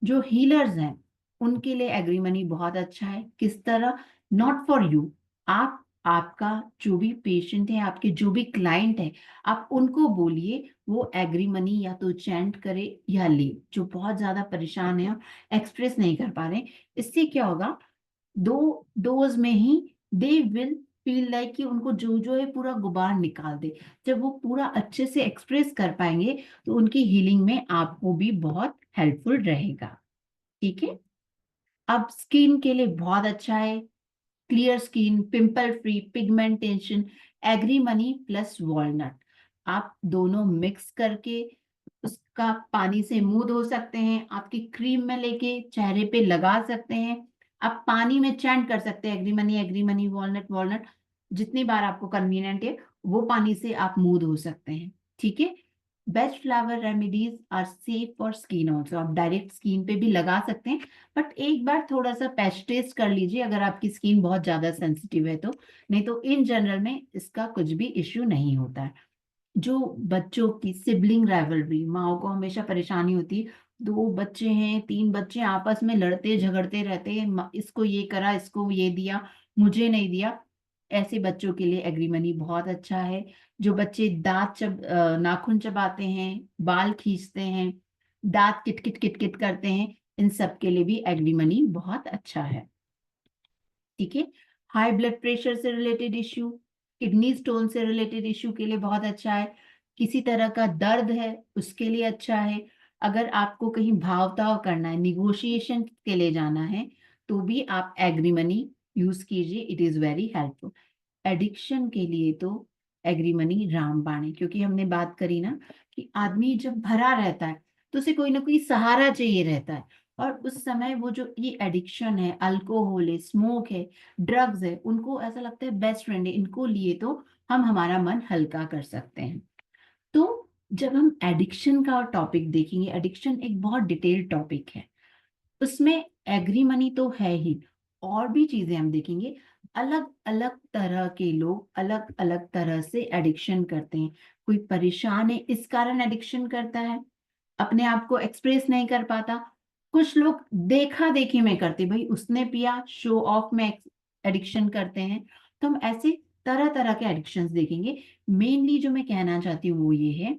जो हीलर्स हैं उनके लिए एग्रीमनी बहुत अच्छा है। किस तरह? नॉट फॉर यू, आप आपका जो भी पेशेंट है, आपके जो भी क्लाइंट है, आप उनको बोलिए वो एग्रीमनी या तो चैंट करे या ले, जो बहुत ज्यादा परेशान है और एक्सप्रेस नहीं कर पा रहे। इससे क्या होगा, दो डोज में ही दे विल फील लाइक कि उनको जो जो है पूरा गुबार निकाल दे। जब वो पूरा अच्छे से एक्सप्रेस कर पाएंगे तो उनकी हीलिंग में आपको भी बहुत हेल्पफुल रहेगा। ठीक है, अब स्किन के लिए बहुत अच्छा है। Clear skin, pimple free, pigmentation, agrimony plus walnut, आप दोनों मिक्स करके उसका पानी से मुंह धो सकते हैं, आपकी क्रीम में लेके चेहरे पे लगा सकते हैं। आप पानी में चैंट कर सकते हैं एग्री मनी वॉलनट वॉलनट, जितनी बार आपको कन्वीनियंट है वो पानी से आप मुंह धो सकते हैं। ठीक है, best flower remedies are safe for skin also, आप डायरेक्ट स्किन पे भी लगा सकते हैं, बट एक बार थोड़ा सा पैच टेस्ट कर लीजिए अगर आपकी स्किन बहुत ज्यादा सेंसिटिव है तो। नहीं तो इन जनरल में इसका कुछ भी इश्यू नहीं होता है। जो बच्चों की सिबलिंग राइवलरी, माओ को हमेशा परेशानी होती है, दो बच्चे हैं, तीन बच्चे आपस में लड़ते झगड़ते रहते हैं, इसको ये करा, इसको ये दिया, मुझे नहीं दिया, ऐसे बच्चों के लिए एग्रीमनी बहुत अच्छा है। जो बच्चे नाखून चबाते हैं, बाल खींचते हैं, दांत किटकिट किटकिट करते हैं, इन सब के लिए भी एग्रीमनी बहुत अच्छा है। ठीक है, हाई ब्लड प्रेशर से रिलेटेड इश्यू, किडनी स्टोन से रिलेटेड इश्यू के लिए बहुत अच्छा है। किसी तरह का दर्द है उसके लिए अच्छा है। अगर आपको कहीं भाव ताव करना है, निगोशिएशन के लिए जाना है, तो भी आप एग्रीमनी यूज कीजिए, it is very helpful. Addiction के लिए तो एग्रीमनी रामबाण है, क्योंकि हमने बात करी ना कि आदमी जब भरा रहता है तो उसे कोई ना कोई सहारा चाहिए रहता है, और उस समय वो जो ये एडिक्शन है, अल्कोहल है, स्मोक है, ड्रग्स है, उनको ऐसा लगता है बेस्ट फ्रेंड है, इनको लिए तो हम हमारा मन हल्का कर सकते हैं। तो जब हम एडिक्शन का टॉपिक देखेंगे, एडिक्शन एक बहुत डिटेल्ड टॉपिक है, उसमें एग्री मनी तो है ही, और भी चीजें हम देखेंगे। अलग अलग तरह के लोग अलग अलग तरह से एडिक्शन करते हैं। कोई परेशान है इस कारण एडिक्शन करता है, अपने आप को एक्सप्रेस नहीं कर पाता। कुछ लोग देखा देखी में करते, भाई उसने पिया, शो ऑफ में एडिक्शन करते हैं। तो हम ऐसे तरह तरह के एडिक्शंस देखेंगे। मेनली जो मैं कहना चाहती हूँ वो ये है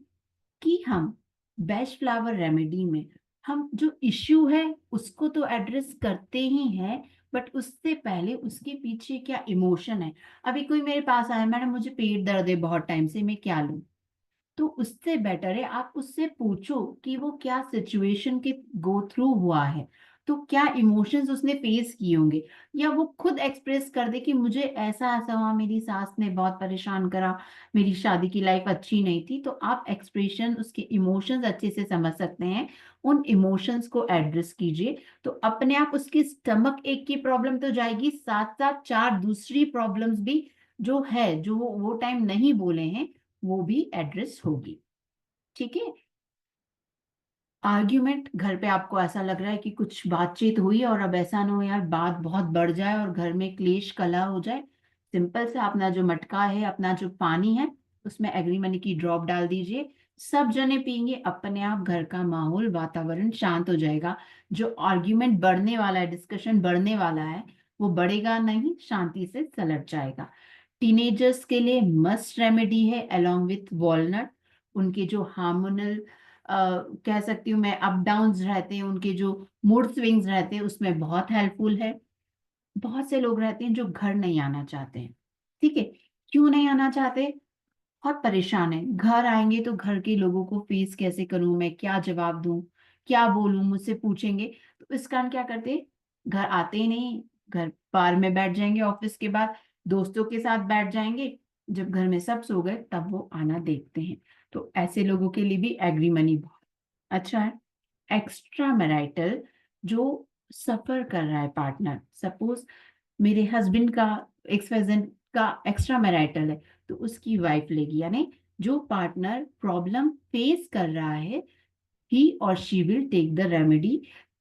कि हम बेस्ट फ्लावर रेमेडी में हम जो इश्यू है उसको तो एड्रेस करते ही हैं, बट उससे पहले उसके पीछे क्या इमोशन है। अभी कोई मेरे पास आया, मैडम मुझे पेट दर्द है बहुत टाइम से, मैं क्या लूं? तो उससे बेटर है आप उससे पूछो कि वो क्या सिचुएशन के गो थ्रू हुआ है, तो क्या इमोशंस उसने फेस किए होंगे, या वो खुद एक्सप्रेस कर दे कि मुझे ऐसा ऐसा हुआ, मेरी सास ने बहुत परेशान करा, मेरी शादी की लाइफ अच्छी नहीं थी। तो आप एक्सप्रेशन, उसके इमोशंस अच्छे से समझ सकते हैं, उन इमोशंस को एड्रेस कीजिए। तो अपने आप उसकी स्टमक एक की प्रॉब्लम तो जाएगी, साथ साथ चार दूसरी प्रॉब्लम्स भी जो है, जो वो टाइम नहीं बोले हैं, वो भी एड्रेस होगी। ठीक है। आर्ग्यूमेंट, घर पे आपको ऐसा लग रहा है कि कुछ बातचीत हुई और अब ऐसा ना हो यार बात बहुत बढ़ जाए और घर में क्लेश कलह हो जाए, सिंपल से अपना जो मटका है, अपना जो पानी है, उसमें एग्रीमनी की ड्रॉप डाल दीजिए, सब जने पियेंगे, अपने आप घर का माहौल, वातावरण शांत हो जाएगा। जो आर्ग्यूमेंट बढ़ने वाला है, डिस्कशन बढ़ने वाला है, वो बढ़ेगा नहीं, शांति से सलट जाएगा। टीनेजर्स के लिए मस्ट रेमेडी है अलोंग विथ वॉलनट। उनके जो हार्मोनल कह सकती हूँ मैं अप डाउन्स रहते हैं, उनके जो मूड स्विंग्स रहते हैं, उसमें बहुत हेल्पफुल है। बहुत से लोग रहते हैं जो घर नहीं आना चाहते हैं। ठीक है। क्यों नहीं आना चाहते? बहुत परेशान है, घर आएंगे तो घर के लोगों को फेस कैसे करूं मैं, क्या जवाब दूं, क्या बोलूं, मुझसे पूछेंगे। तो इस कारण क्या करते, घर आते ही नहीं, घर बार में बैठ जाएंगे, ऑफिस के बाद दोस्तों के साथ बैठ जाएंगे, जब घर में सब सो गए तब वो आना देखते हैं। तो ऐसे लोगों के लिए भी एग्री मनी बहुत अच्छा है। एक्स्ट्रा मैरिटल, जो सफर कर रहा है पार्टनर, सपोज मेरे हस्बैंड का, एक्स हस्बैंड का एक्स्ट्रा मैरिटल है, तो उसकी वाइफ लेगी, यानी जो पार्टनर प्रॉब्लम फेस कर रहा है, ही और she will take the remedy,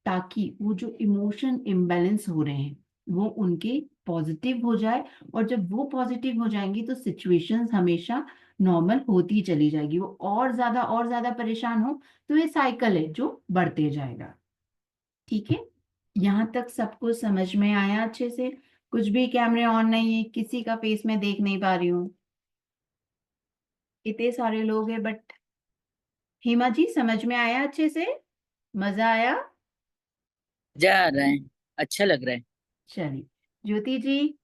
ताकि वो जो इमोशन इम्बैलेंस हो रहे हैं वो उनके पॉजिटिव हो जाए। और जब वो पॉजिटिव हो जाएंगी तो सिचुएशंस हमेशा नॉर्मल होती चली जाएगी। वो और ज्यादा परेशान हो तो ये साइकिल है जो बढ़ते जाएगा। ठीक है। यहाँ तक सबको समझ में आया अच्छे से? कुछ भी कैमरे ऑन नहीं है, किसी का फेस मैं देख नहीं पा रही हूँ, इतने सारे लोग हैं बट। हेमा जी, समझ में आया अच्छे से? मजा आया? जा रहा है। अच्छा लग रहा है। चलिए। ज्योति जी,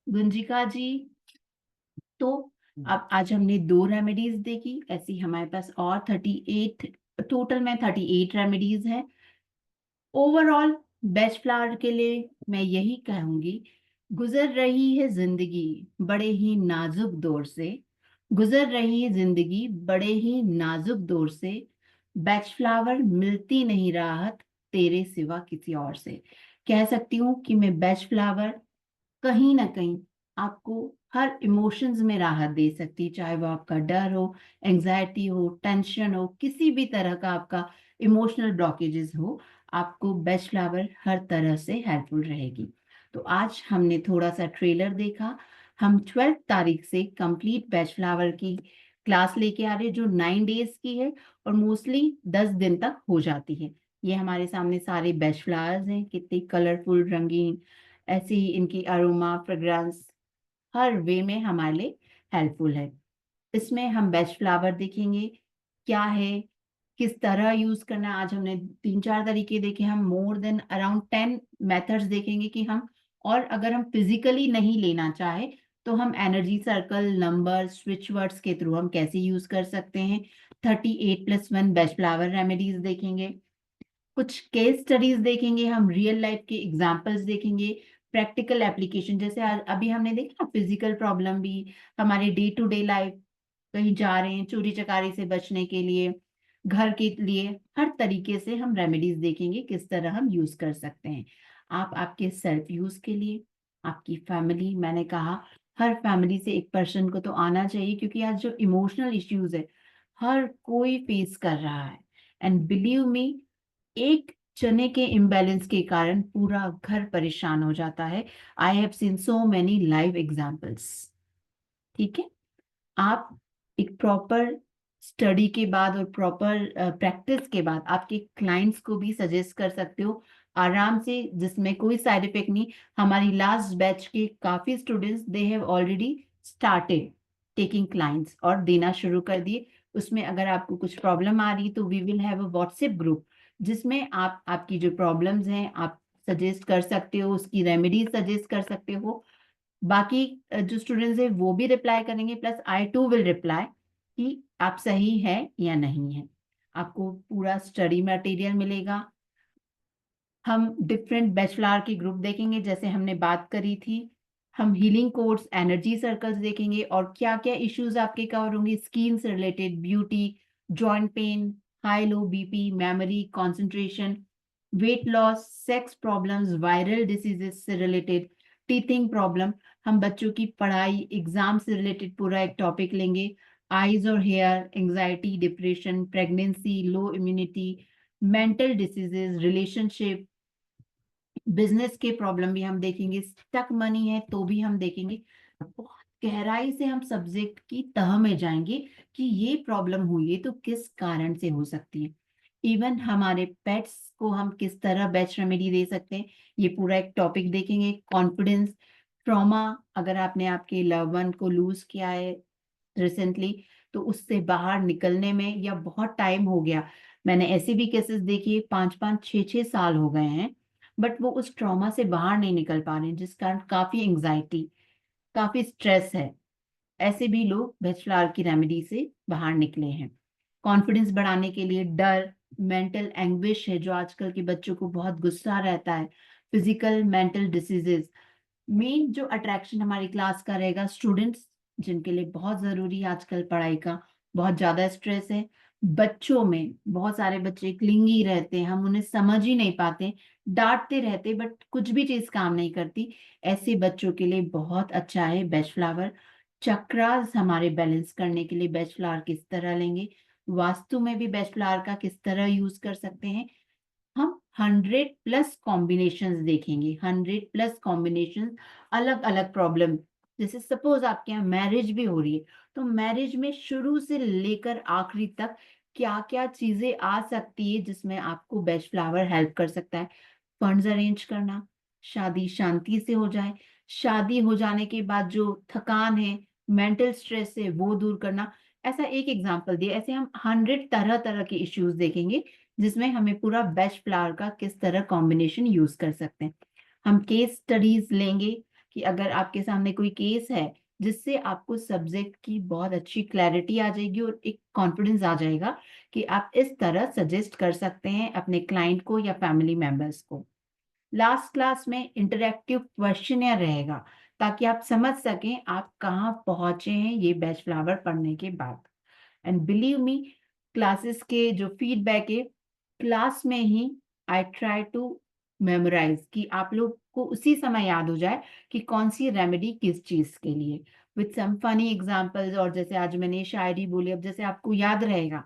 गुंजिका जी, तो अब आज हमने दो रेमेडीज देखी, ऐसी हमारे पास और 38, टोटल में 38 रेमेडीज है। ओवरऑल बेस्ट फ्लावर के लिए मैं यही कहूंगी, गुजर रही है जिंदगी बड़े ही नाजुक दौर से, गुजर रही है जिंदगी बड़े ही नाजुक दौर से, बेस्ट फ्लावर मिलती नहीं राहत तेरे सिवा किसी और से। कह सकती हूँ कि मैं बेस्ट फ्लावर कहीं ना कहीं आपको हर इमोशंस में राहत दे सकती है, चाहे वो आपका डर हो, एंजाइटी हो, टेंशन हो, किसी भी तरह का आपका इमोशनल ब्लॉकेजेस हो, आपको बेस्ट फ्लावर हर तरह से हेल्पफुल रहेगी। तो आज हमने थोड़ा सा ट्रेलर देखा। हम 12 तारीख से कंप्लीट बेस्ट फ्लावर की क्लास लेके आ रहे हैं, जो 9 डेज की है और मोस्टली 10 दिन तक हो जाती है। ये हमारे सामने सारे बेस्ट फ्लावर्स हैं, कितने कलरफुल, रंगीन, ऐसे ही इनकी अरोमा, फ्रेग्रेंस हर वे में हमारे लिए हेल्पफुल है। इसमें हम बेस्ट फ्लावर देखेंगे क्या है, किस तरह यूज करना है। आज हमने 3-4 तरीके देखे, हम मोर देन अराउंड 10 मेथड्स देखेंगे कि हम, और अगर हम फिजिकली नहीं लेना चाहे तो हम energy circle, number, switch words के थ्रू हम कैसे यूज कर सकते हैं। 38+1 बेस्ट फ्लावर रेमेडीज देखेंगे, कुछ केस स्टडीज देखेंगे, हम रियल लाइफ के एग्जांपल्स देखेंगे, प्रैक्टिकल एप्लीकेशन, जैसे अभी हमने देखा फिजिकल प्रॉब्लम भी, हमारे डे टू डे लाइफ, कहीं जा रहे हैं चोरी चकारी से बचने के लिए, घर के लिए, हर तरीके से हम रेमेडीज देखेंगे किस तरह हम यूज कर सकते हैं। आप आपके सेल्फ यूज के लिए, आपकी फैमिली, मैंने कहा हर फैमिली से एक पर्सन को तो आना चाहिए, क्योंकि आज जो इमोशनल इश्यूज है हर कोई फेस कर रहा है। एंड बिलीव मी, एक चने के इम्बैलेंस के कारण पूरा घर परेशान हो जाता है। I have seen so many live examples. ठीक है। आप एक प्रॉपर स्टडी के बाद और प्रॉपर प्रैक्टिस के बाद आपके क्लाइंट्स को भी सजेस्ट कर सकते हो आराम से, जिसमें कोई साइड इफेक्ट नहीं। हमारी लास्ट बैच के काफी students, they have already started taking clients और देना शुरू कर दिए। उसमें अगर आपको कुछ प्रॉब्लम आ रही तो we will have a WhatsApp group, जिसमें आप आपकी जो प्रॉब्लम्स हैं आप सजेस्ट कर सकते हो, उसकी रेमेडीज सजेस्ट कर सकते हो। बाकी जो स्टूडेंट्स है वो भी रिप्लाई करेंगे, plus I too will reply कि आप सही है या नहीं है। आपको पूरा स्टडी मटेरियल मिलेगा, हम डिफरेंट बैचलर के ग्रुप देखेंगे जैसे हमने बात करी थी। हम हीलिंग कोर्स, एनर्जी सर्कल्स देखेंगे और क्या क्या इश्यूज आपके कवर होंगे स्किन से related, beauty, joint pain, high low BP, memory, concentration, weight loss, sex problems, viral diseases से रिलेटेड, टीथिंग प्रॉब्लम। हम बच्चों की पढ़ाई, एग्जाम से रिलेटेड पूरा एक टॉपिक लेंगे। आईज और hair, anxiety, depression, pregnancy, low immunity, mental diseases, relationship, business के प्रॉब्लम भी हम देखेंगे। स्टक मनी है तो भी हम देखेंगे। बहुत गहराई से हम सब्जेक्ट की तह में जाएंगे कि ये प्रॉब्लम हुई है तो किस कारण से हो सकती है। इवन हमारे पेट्स को हम किस तरह बेस्ट रेमेडी दे सकते हैं, ये पूरा एक टॉपिक देखेंगे। कॉन्फिडेंस, ट्रॉमा, अगर आपने आपके लव वन को लूज किया है रिसेंटली तो उससे बाहर निकलने में या बहुत टाइम हो गया, मैंने ऐसे भी केसेस देखिए 5-5, 6-6 साल हो गए हैं बट वो उस ट्रॉमा से बाहर नहीं निकल पा रहे हैं जिस कारण काफी एंजाइटी, काफी स्ट्रेस है। ऐसे भी लोग बैचलर की रेमेडी से बाहर निकले हैं। कॉन्फिडेंस बढ़ाने के लिए डर, मेंटल एंग्विश है जो आजकल के बच्चों को बहुत गुस्सा रहता है, फिजिकल मेंटल डिसीजेस। मेन जो अट्रैक्शन हमारी क्लास का रहेगा स्टूडेंट्स जिनके लिए बहुत जरूरी है आजकल पढ़ाई का, बहुत ज्यादा स्ट्रेस है। बच्चों में बहुत सारे बच्चे क्लिंगी रहते हैं, हम उन्हें समझ ही नहीं पाते, डांटते रहते बट कुछ भी चीज काम नहीं करती। ऐसे बच्चों के लिए बहुत अच्छा है बेस्ट फ्लावर। चक्रास हमारे बैलेंस करने के लिए बेस्ट फ्लावर किस तरह लेंगे, वास्तु में भी बेस्ट फ्लावर का किस तरह यूज कर सकते हैं। हम 100+ कॉम्बिनेशंस देखेंगे, 100+ कॉम्बिनेशंस, अलग अलग प्रॉब्लम। जैसे सपोज आपके यहाँ मैरिज भी हो रही है तो मैरिज में शुरू से लेकर आखिरी तक क्या क्या चीजें आ सकती है जिसमें आपको बेस्ट फ्लावर हेल्प कर सकता है। फंड्स अरेंज करना, शादी शांति से हो जाए, शादी हो जाने के बाद जो थकान है, मेंटल स्ट्रेस है वो दूर करना। ऐसा एक एग्जांपल दिया, ऐसे हम 100 तरह तरह के इश्यूज देखेंगे जिसमें हमें पूरा बेस्ट फ्लावर का किस तरह कॉम्बिनेशन यूज कर सकते हैं। हम केस स्टडीज लेंगे कि अगर आपके सामने कोई केस है जिससे आपको सब्जेक्ट की बहुत अच्छी क्लैरिटी आ जाएगी और एक कॉन्फिडेंस आ जाएगा कि आप इस तरह सजेस्ट कर सकते हैं अपने क्लाइंट को या फैमिली मेंबर्स को। लास्ट क्लास में इंटरेक्टिव क्वेश्चनर रहेगा ताकि आप समझ सकें आप कहाँ पहुंचे हैं ये बेस्ट फ्लावर पढ़ने के बाद। एंड बिलीव मी, क्लासेस के जो फीडबैक है क्लास में ही आई ट्राई टू मेमोराइज कि आप लोग को उसी समय याद हो जाए कि कौन सी रेमेडी किस चीज के लिए, विथ सम फनी एग्जांपल्स। और जैसे आज मैंने शायरी बोली, अब जैसे आपको याद रहेगा,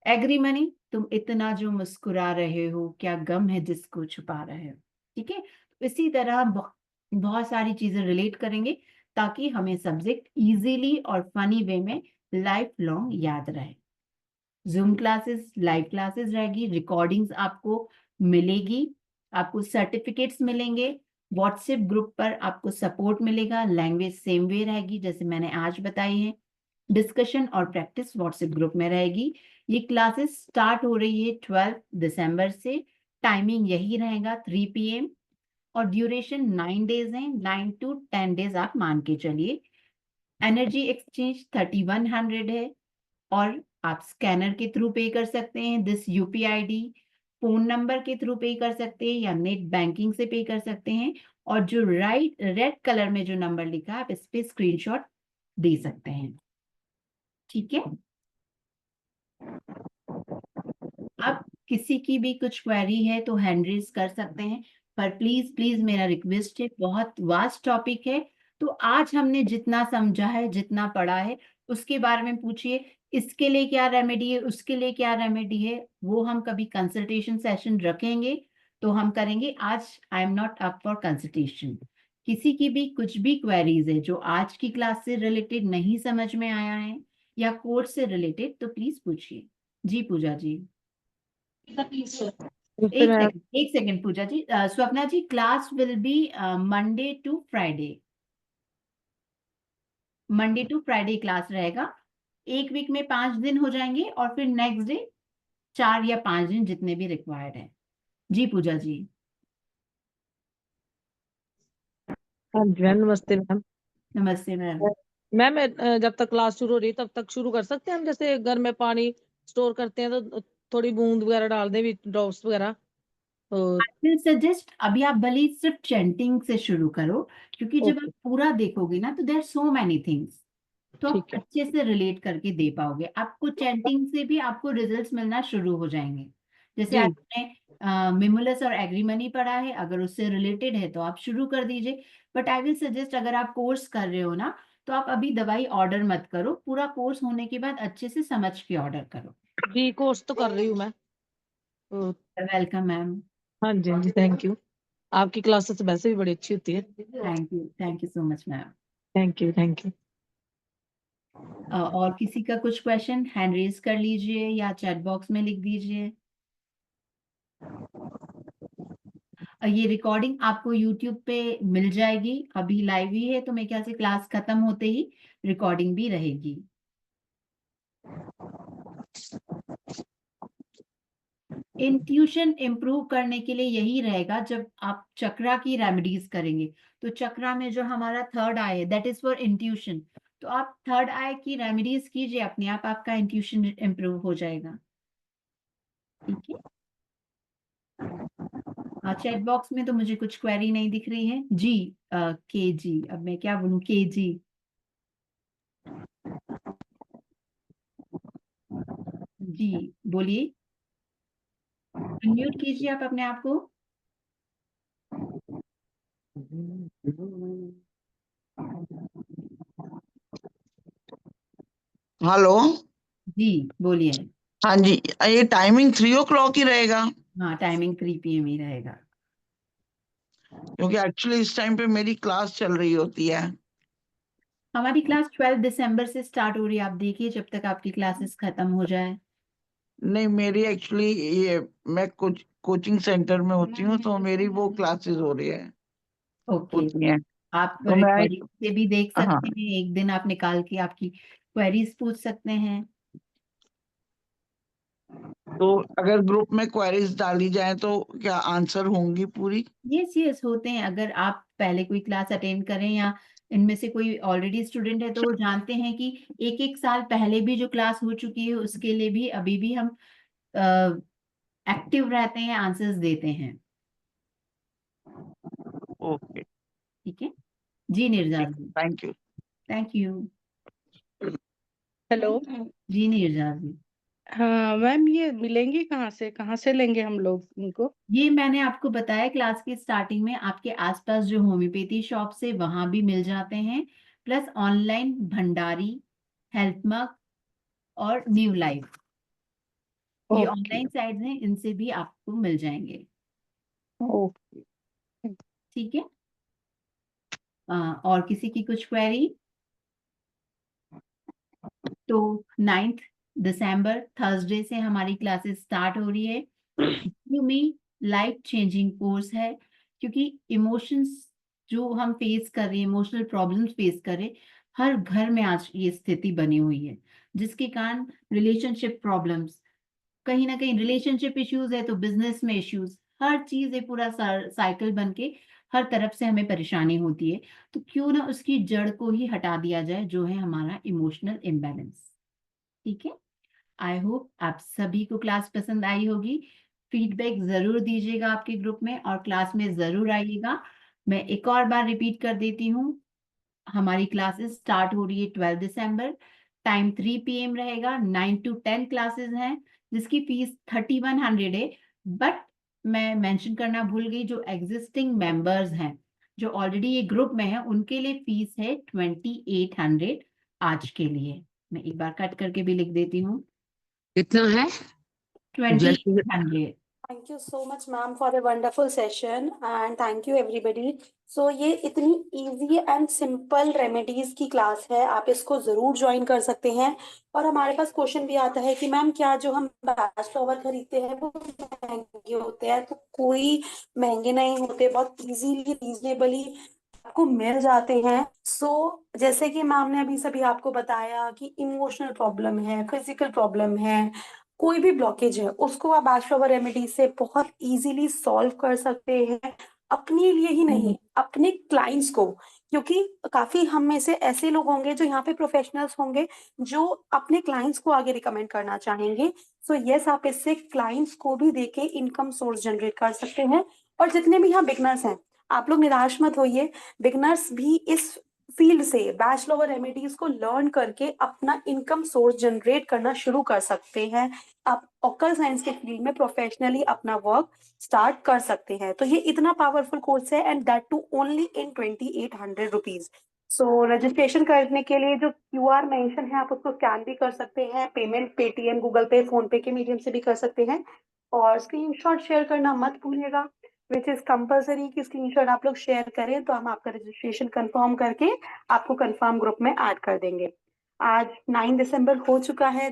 एग्री मनी, तुम इतना जो मुस्कुरा रहे हो क्या गम है जिसको छुपा रहे हो। ठीक है, तो इसी तरह हम बहुत सारी चीजें रिलेट करेंगे ताकि हमें सब्जेक्ट इजीली और फनी वे में लाइफ लॉन्ग याद रहे। जूम क्लासेस, लाइव क्लासेस रहेगी, रिकॉर्डिंग्स आपको मिलेगी, आपको सर्टिफिकेट्स मिलेंगे, व्हाट्सएप ग्रुप पर आपको सपोर्ट मिलेगा, लैंग्वेज सेम वे रहेगी जैसे मैंने आज बताई है, डिस्कशन और प्रैक्टिस व्हाट्सएप ग्रुप में रहेगी। ये क्लासेस स्टार्ट हो रही है 12 दिसंबर से, टाइमिंग यही रहेगा 3 PM और ड्यूरेशन 9 डेज है, 9 to 10 डेज आप मान के चलिए। एनर्जी एक्सचेंज 3100 है और आप स्कैनर के थ्रू पे कर सकते हैं, दिस UPID, फोन नंबर के थ्रू पे कर सकते हैं या नेट बैंकिंग से पे कर सकते हैं। और जो रेड कलर में जो नंबर लिखा है आप इस पे स्क्रीनशॉट दे सकते हैं। ठीक है, अब किसी की भी कुछ क्वेरी है तो हैंड रेज कर सकते हैं, पर प्लीज प्लीज मेरा रिक्वेस्ट है, बहुत वास्ट टॉपिक है तो आज हमने जितना समझा है, जितना पढ़ा है उसके बारे में पूछिए। इसके लिए क्या रेमेडी है, उसके लिए क्या रेमेडी है, वो हम कभी कंसल्टेशन सेशन रखेंगे तो हम करेंगे। आज I am not up for consultation. किसी की भी कुछ भी क्वेरीज है जो आज की क्लास से रिलेटेड नहीं समझ में आया है या कोर्स से रिलेटेड तो प्लीज पूछिए। जी पूजा जी। नमस्ते मैम। एक second Pooja ji, Swapna ji, class will be Monday to Friday, Monday to Friday class रहेगा। एक वीक में 5 दिन हो जाएंगे और फिर नेक्स्ट डे 4 या 5 दिन जितने भी रिक्वायर्ड है। जी पूजा जी। हाँ जी मैम, नमस्ते मैम। नमस्ते मैम। मैम जब तक क्लास शुरू हो रही है तब तक शुरू कर सकते हैं हम, जैसे घर में पानी स्टोर करते हैं तो थोड़ी बूंद वगैरह डाल दें भी, ड्रॉप्स वगैरह तो फिर सजेस्ट अभी आप भले ही सिर्फ चैंटिंग से शुरू करो, क्योंकि जब ओके आप पूरा देखोगे ना तो देयर सो मैनी थिंग्स, तो आप ठीक है। अच्छे से रिलेट करके दे पाओगे। आपको चैंटिंग से भी आपको रिजल्ट्स मिलना शुरू हो जाएंगे। जैसे जी आपने मिमुलस और एग्रीमनी पढ़ा है, अगर उससे रिलेटेड है तो आप शुरू कर दीजिए। बट आई विल सजेस्ट, अगर आप कोर्स कर रहे हो ना, तो आप अभी दवाई ऑर्डर मत करो, पूरा कोर्स होने के बाद अच्छे से समझ के ऑर्डर करो। जी, कोर्स तो कर रही हूँ मैं। तो वेलकम मैम। हाँ जी, हाँ जी, थैंक यू। आपकी क्लासेस वैसे भी बड़ी अच्छी होती है। Thank you so much ma'am. Thank you, thank you. और किसी का कुछ क्वेश्चन हैंड रेज कर लीजिए या चैट बॉक्स में लिख दीजिए। ये रिकॉर्डिंग आपको यूट्यूब पे मिल जाएगी, अभी लाइव ही है, तो मेरे ख्याल से क्लास खत्म होते ही रिकॉर्डिंग भी रहेगी। इंट्यूशन इम्प्रूव करने के लिए यही रहेगा, जब आप चक्रा की रेमेडीज करेंगे, तो चक्रा में जो हमारा थर्ड आई है दैट इज फॉर इंट्यूशन, तो आप थर्ड आई की रेमेडीज कीजिए, अपने आप आपका इंट्यूशन इम्प्रूव हो जाएगा। ठीक है। चैट बॉक्स में तो मुझे कुछ क्वेरी नहीं दिख रही है जी। के जी, अब मैं क्या बोलूं, के जी जी बोलिए, अनम्यूट कीजिए आप अपने आप को। हेलो। जी बोलिए। हाँ जी, ये टाइमिंग 3 o'clock ही रहेगा, हाँ, टाइमिंग 3 PM ही रहेगा। क्योंकि एक्चुअली इस टाइम पे मेरी क्लास चल रही होती है। हमारी क्लास 12 दिसंबर से स्टार्ट हो रही है, आप देखिए जब तक आपकी क्लासेस खत्म हो जाए। नहीं, मेरी एक्चुअली ये मैं कोचिंग सेंटर में होती हूँ, तो मेरी वो क्लासेस हो रही है ओके, होती हैं। आप तो मैं रिकॉर्डिंग से भी देख हाँ, सकते हैं, एक दिन आप निकाल के आपकी क्वेरीज पूछ सकते हैं। तो अगर ग्रुप में क्वेरीज डाली जाए तो क्या आंसर होंगी पूरी? यस यस, होते हैं। अगर आप पहले कोई क्लास अटेंड करें या इनमें से कोई ऑलरेडी स्टूडेंट है, तो वो जानते हैं कि एक एक साल पहले भी जो क्लास हो चुकी है उसके लिए भी अभी भी हम एक्टिव रहते हैं, आंसर्स देते हैं। ओके, ठीक है जी निर्जा ठीक, जी। Thank you. Thank you hello. जी निर्जा जी। हाँ मैम, ये मिलेंगी कहाँ से लेंगे हम लोग इनको? ये मैंने आपको बताया क्लास की स्टार्टिंग में, आपके आसपास जो होम्योपैथी शॉप्स है वहां भी मिल जाते हैं, प्लस ऑनलाइन भंडारी, हेल्थ मग और न्यू लाइफ, ये ओके ऑनलाइन साइट्स हैं, इनसे भी आपको मिल जाएंगे। ओके। ठीक है। और किसी की कुछ क्वेरी? तो 9 दिसंबर थर्सडे से हमारी क्लासेस स्टार्ट हो रही है। मी लाइफ चेंजिंग कोर्स है, क्योंकि इमोशंस जो हम फेस कर रहे हैं, इमोशनल प्रॉब्लम्स फेस कर रहे हैं, हर घर में आज ये स्थिति बनी हुई है, जिसके कारण रिलेशनशिप प्रॉब्लम्स, कहीं ना कहीं रिलेशनशिप इश्यूज है तो बिजनेस में इश्यूज, हर चीज है पूरा साइकिल बन के हर तरफ से हमें परेशानी होती है। तो क्यों ना उसकी जड़ को ही हटा दिया जाए, जो है हमारा इमोशनल इम्बैलेंस। ठीक है। आई होप आप सभी को क्लास पसंद आई होगी। फीडबैक जरूर दीजिएगा आपके ग्रुप में, और क्लास में जरूर आइएगा। मैं एक और बार रिपीट कर देती हूँ, हमारी क्लासेस स्टार्ट हो रही है 12 दिसंबर, टाइम 3 PM रहेगा, 9 to 10 क्लासेस हैं, जिसकी फीस 3100 है। बट मैं मेंशन करना भूल गई, जो एग्जिस्टिंग मेंबर्स हैं, जो ऑलरेडी ये ग्रुप में है, उनके लिए फीस है 2800 आज के लिए। मैं एक बार कट करके भी लिख देती हूँ, कितना है? 2800। Thank you so much ma'am for a wonderful session and thank you everybody. So ये इतनी इजी एंड सिंपल रेमेडीज की क्लास है, आप इसको जरूर ज्वाइन कर सकते हैं। और हमारे पास क्वेश्चन भी आता है कि मैम क्या जो हम बैच कवर खरीदते हैं वो महंगे होते हैं? तो कोई महंगे नहीं होते, बहुत इजीली रीजनेबली आपको मिल जाते हैं। जैसे कि मैम ने अभी सभी आपको बताया कि इमोशनल प्रॉब्लम है, फिजिकल प्रॉब्लम है, कोई भी ब्लॉकेज है, उसको आप बैच फ्लावर रेमेडी से बहुत इजीली सॉल्व कर सकते हैं। अपने लिए ही नहीं, अपने क्लाइंट्स को, क्योंकि काफी हम में से ऐसे लोग होंगे जो यहाँ पे प्रोफेशनल्स होंगे जो अपने क्लाइंट्स को आगे रिकमेंड करना चाहेंगे। सो यस, आप इससे क्लाइंट्स को भी देके इनकम सोर्स जनरेट कर सकते हैं। और जितने भी यहाँ बिगनर्स हैं, आप लोग निराश मत होइए। बिगनर्स भी इस फील्ड से बैचलर और रेमेडीज को लर्न करके अपना इनकम सोर्स जनरेट करना शुरू कर सकते हैं। आप ऑकल साइंस के फील्ड में प्रोफेशनली अपना वर्क स्टार्ट कर सकते हैं। तो ये इतना पावरफुल कोर्स है, and that too only in 2800 rupees. So registration करने के लिए जो QR मेंशन है, आप उसको स्कैन भी कर सकते हैं। पेमेंट पेटीएम, गूगल पे, फोन पे के मीडियम से भी कर सकते हैं। और स्क्रीनशॉट शेयर करना मत भूलिएगा, विच इज कंपल्सरी कि स्क्रीनशॉट आप लोग शेयर करें, तो हम आपका रजिस्ट्रेशन कंफर्म करके आपको कंफर्म ग्रुप में ऐड कर देंगे। आज 9 दिसंबर हो चुका है,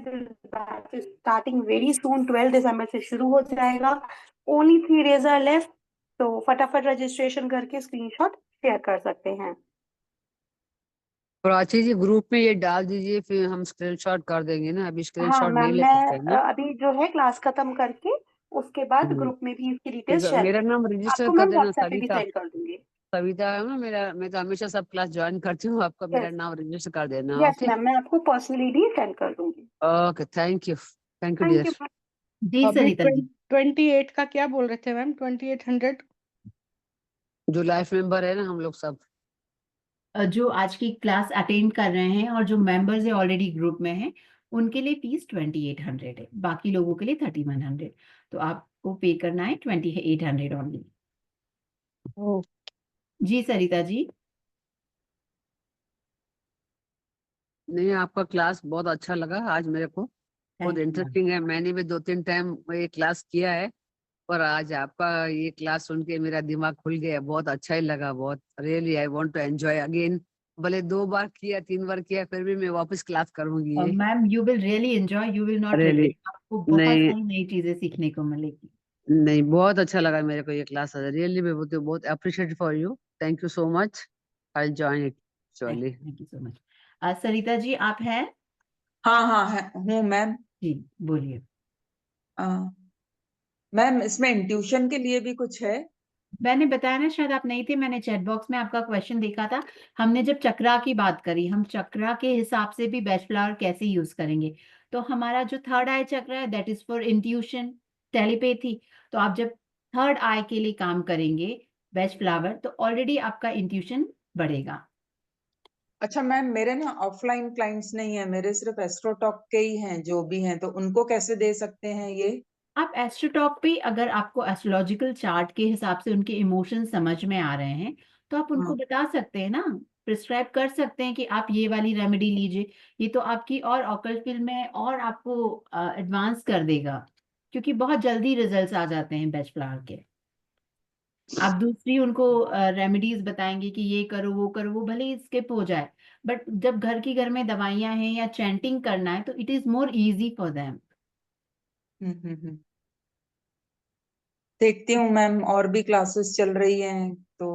स्टार्टिंग वेरी सून 12 दिसंबर से शुरू हो जाएगा। ओनली 3 days आर लेफ्ट, तो फटाफट रजिस्ट्रेशन करके स्क्रीनशॉट शेयर कर सकते हैं। प्राची जी ग्रुप में ये डाल दीजिए, फिर हम स्क्रीनशॉट कर देंगे ना, अभी हाँ स्क्रीनशॉट मैम, नहीं ले मैं सकते हैं ना। अभी जो है क्लास खत्म करके उसके बाद हम्म, ग्रुप में भी इसकी तो डिटेल्स शेयर मेरा नाम रजिस्टर आपको कर मैम देना, व्हाट्सएप पे भी सविता। सेंड कर दूंगी। सविता है ना मेरा, मैं तो हमेशा सब क्लास ज्वाइन करती हूँ, आपका मेरा यस नाम रजिस्टर कर देना। यस ओके मैम, मैं आपको पर्सनली भी सेंड कर दूंगी। Okay, thank you thank you dear. Ma'am. जी अभी सरिता जी। 28 का क्या बोल रहे थे मैम? 2800? जो लाइफ मेंबर है ना हम लोग सब, जो आज की क्लास अटेंड कर रहे हैं और जो मेंबर्स है ऑलरेडी ग्रुप में हैं, उनके लिए फीस 2800 है, बाकी लोगों के लिए 3100। तो आपको पे करना है 2800 ओनली। ओ, जी सरिता जी। नहीं आपका क्लास बहुत अच्छा लगा आज मेरे को, बहुत थैंक यू मैम। इंटरेस्टिंग है। मैंने भी 2-3 टाइम ये क्लास किया है, पर आज आपका ये क्लास सुन के मेरा दिमाग खुल गया, बहुत अच्छा ही लगा, बहुत really I want to enjoy again. भले 2 बार किया 3 बार किया, फिर भी मैं वापस क्लास करूंगी ये। Ma'am you will really enjoy, you will not really regret, आपको बहुत नहीं, सारी नई चीजें सीखने को मिलेगी। नहीं बहुत अच्छा लगा मेरे को ये क्लास, रियली मैं बहुत बहुत appreciate for you, thank you so much, I join it surely. Thank you so much. Sarita ji आप हैं? हाँ हाँ है, हूँ मैम। जी बोलिए। अ, मैम इसमें ट्यूशन के लिए भी कुछ है? मैंने बताया ना, शायद आप नहीं थे, मैंने चैट बॉक्स में आपका क्वेश्चन देखा था। हमने जब चक्रा की बात करी, हम चक्रा के हिसाब से भी बेस्ट फ्लावर कैसे यूज करेंगे। तो हमारा जो थर्ड आई चक्रा है that is for intuition, telepathy. तो आप जब थर्ड आई के लिए काम करेंगे बेस्ट फ्लावर, तो ऑलरेडी आपका इंट्यूशन बढ़ेगा। अच्छा मैम, मेरे ना ऑफलाइन क्लाइंट्स नहीं है, मेरे सिर्फ एस्ट्रोटॉक के ही हैं, जो भी हैं, तो उनको कैसे दे सकते हैं ये? आप एस्ट्रोटॉक पे अगर आपको एस्ट्रोलॉजिकल चार्ट के हिसाब से उनके इमोशन समझ में आ रहे हैं, तो आप उनको हाँ। बता सकते हैं ना, प्रिस्क्राइब कर सकते हैं कि आप ये वाली रेमेडी लीजिए। ये तो आपकी और ऑकल्ट फील्ड में और आपको एडवांस कर देगा, क्योंकि बहुत जल्दी रिजल्ट्स आ जाते हैं बेस्ट फ्लावर के। आप दूसरी उनको रेमेडीज बताएंगे कि ये करो वो करो, वो भले ही स्किप हो जाए, बट जब घर में दवाइयां हैं या चैंटिंग करना है, तो it is more easy for them. Hmm. देखती हूँ मैम, और भी क्लासेस चल रही हैं तो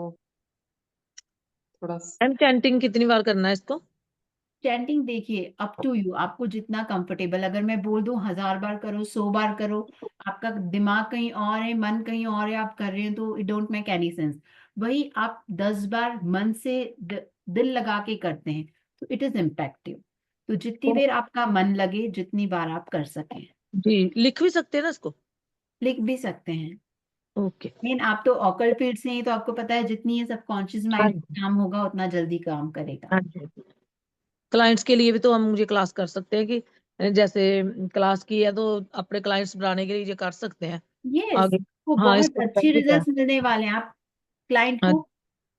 थोड़ा मैम चैंटिंग कितनी बार करना है इसको? चैंटिंग देखिए अप टू यू, आपको जितना कंफर्टेबल। अगर मैं बोल दूं 1000 बार करो, 100 बार करो, आपका दिमाग कहीं और है, मन कहीं और है, आप कर रहे हैं, तो it don't make any sense. वही आप 10 बार मन से दिल लगा के करते हैं, तो इट इज इम्पैक्टिव। तो जितनी देर आपका मन लगे, जितनी बार आप कर सकें। जी, लिख भी सकते हैं ना इसको? लिख भी सकते हैं। ओके। लेकिन आप तो ऑकल्ट फील्ड से हैं, तो आपको पता है जितनी ये सबकॉन्शियस हाँ माइंड जी, काम होगा उतना जल्दी काम करेगा। हाँ जी। क्लाइंट्स के लिए भी तो हम मुझे क्लास कर सकते हैं कि जैसे क्लास की है तो अपने क्लाइंट्स बढ़ाने के लिए ये कर सकते हैं यस, आगे। वो हाँ बहुत इसका अच्छे बेनिफिट है। रिजल्ट्स मिलने वाले हैं आप क्लाइंट हाँ को।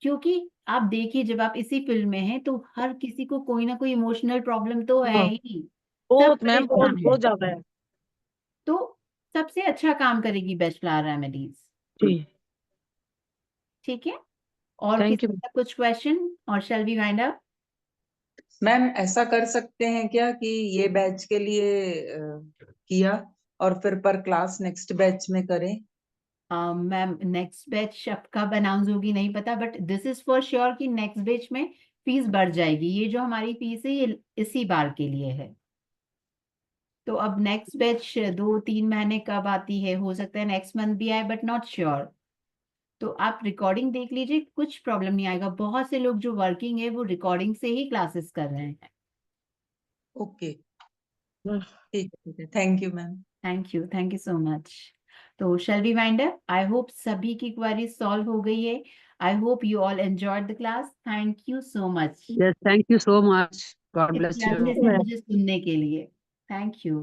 क्योंकि आप देखिए, जब आप इसी फील्ड में हैं, तो हर किसी को कोई ना कोई इमोशनल प्रॉब्लम तो है हाँ, ही, सब बहुत मैम, बहुत परेशान है। बहुत ज्यादा है। तो सबसे अच्छा काम करेगी बेस्ट फ्लावर रेमेडीज। जी, ठीक है, और थैंक किसी यू। का कुछ क्वेश्चन, और shall we wind up? Ma'am ऐसा कर सकते हैं क्या कि ये बैच के लिए किया और फिर पर क्लास नेक्स्ट बैच में करें? मैम नेक्स्ट बैच अब कब अनाउंस होगी नहीं पता, but this is for sure कि नेक्स्ट बैच में फीस बढ़ जाएगी। ये जो हमारी फीस है, ये इसी बार के लिए है। तो अब नेक्स्ट बैच 2-3 महीने कब आती है, हो सकता है नेक्स्ट मंथ भी आए, बट नॉट श्योर। तो आप रिकॉर्डिंग देख लीजिए, कुछ प्रॉब्लम नहीं आएगा। बहुत से लोग जो वर्किंग है वो रिकॉर्डिंग से ही क्लासेस कर रहे हैं। ओके, ठीक है, thank you ma'am. Thank you so much. तो shall we wind up? I hope सभी की क्वेरी सॉल्व हो गई है। I hope you all enjoyed the class. Thank you so much. Yes, thank you so much. God bless इतनी you. अच्छे से मुझे सुनने के लिए। Thank you.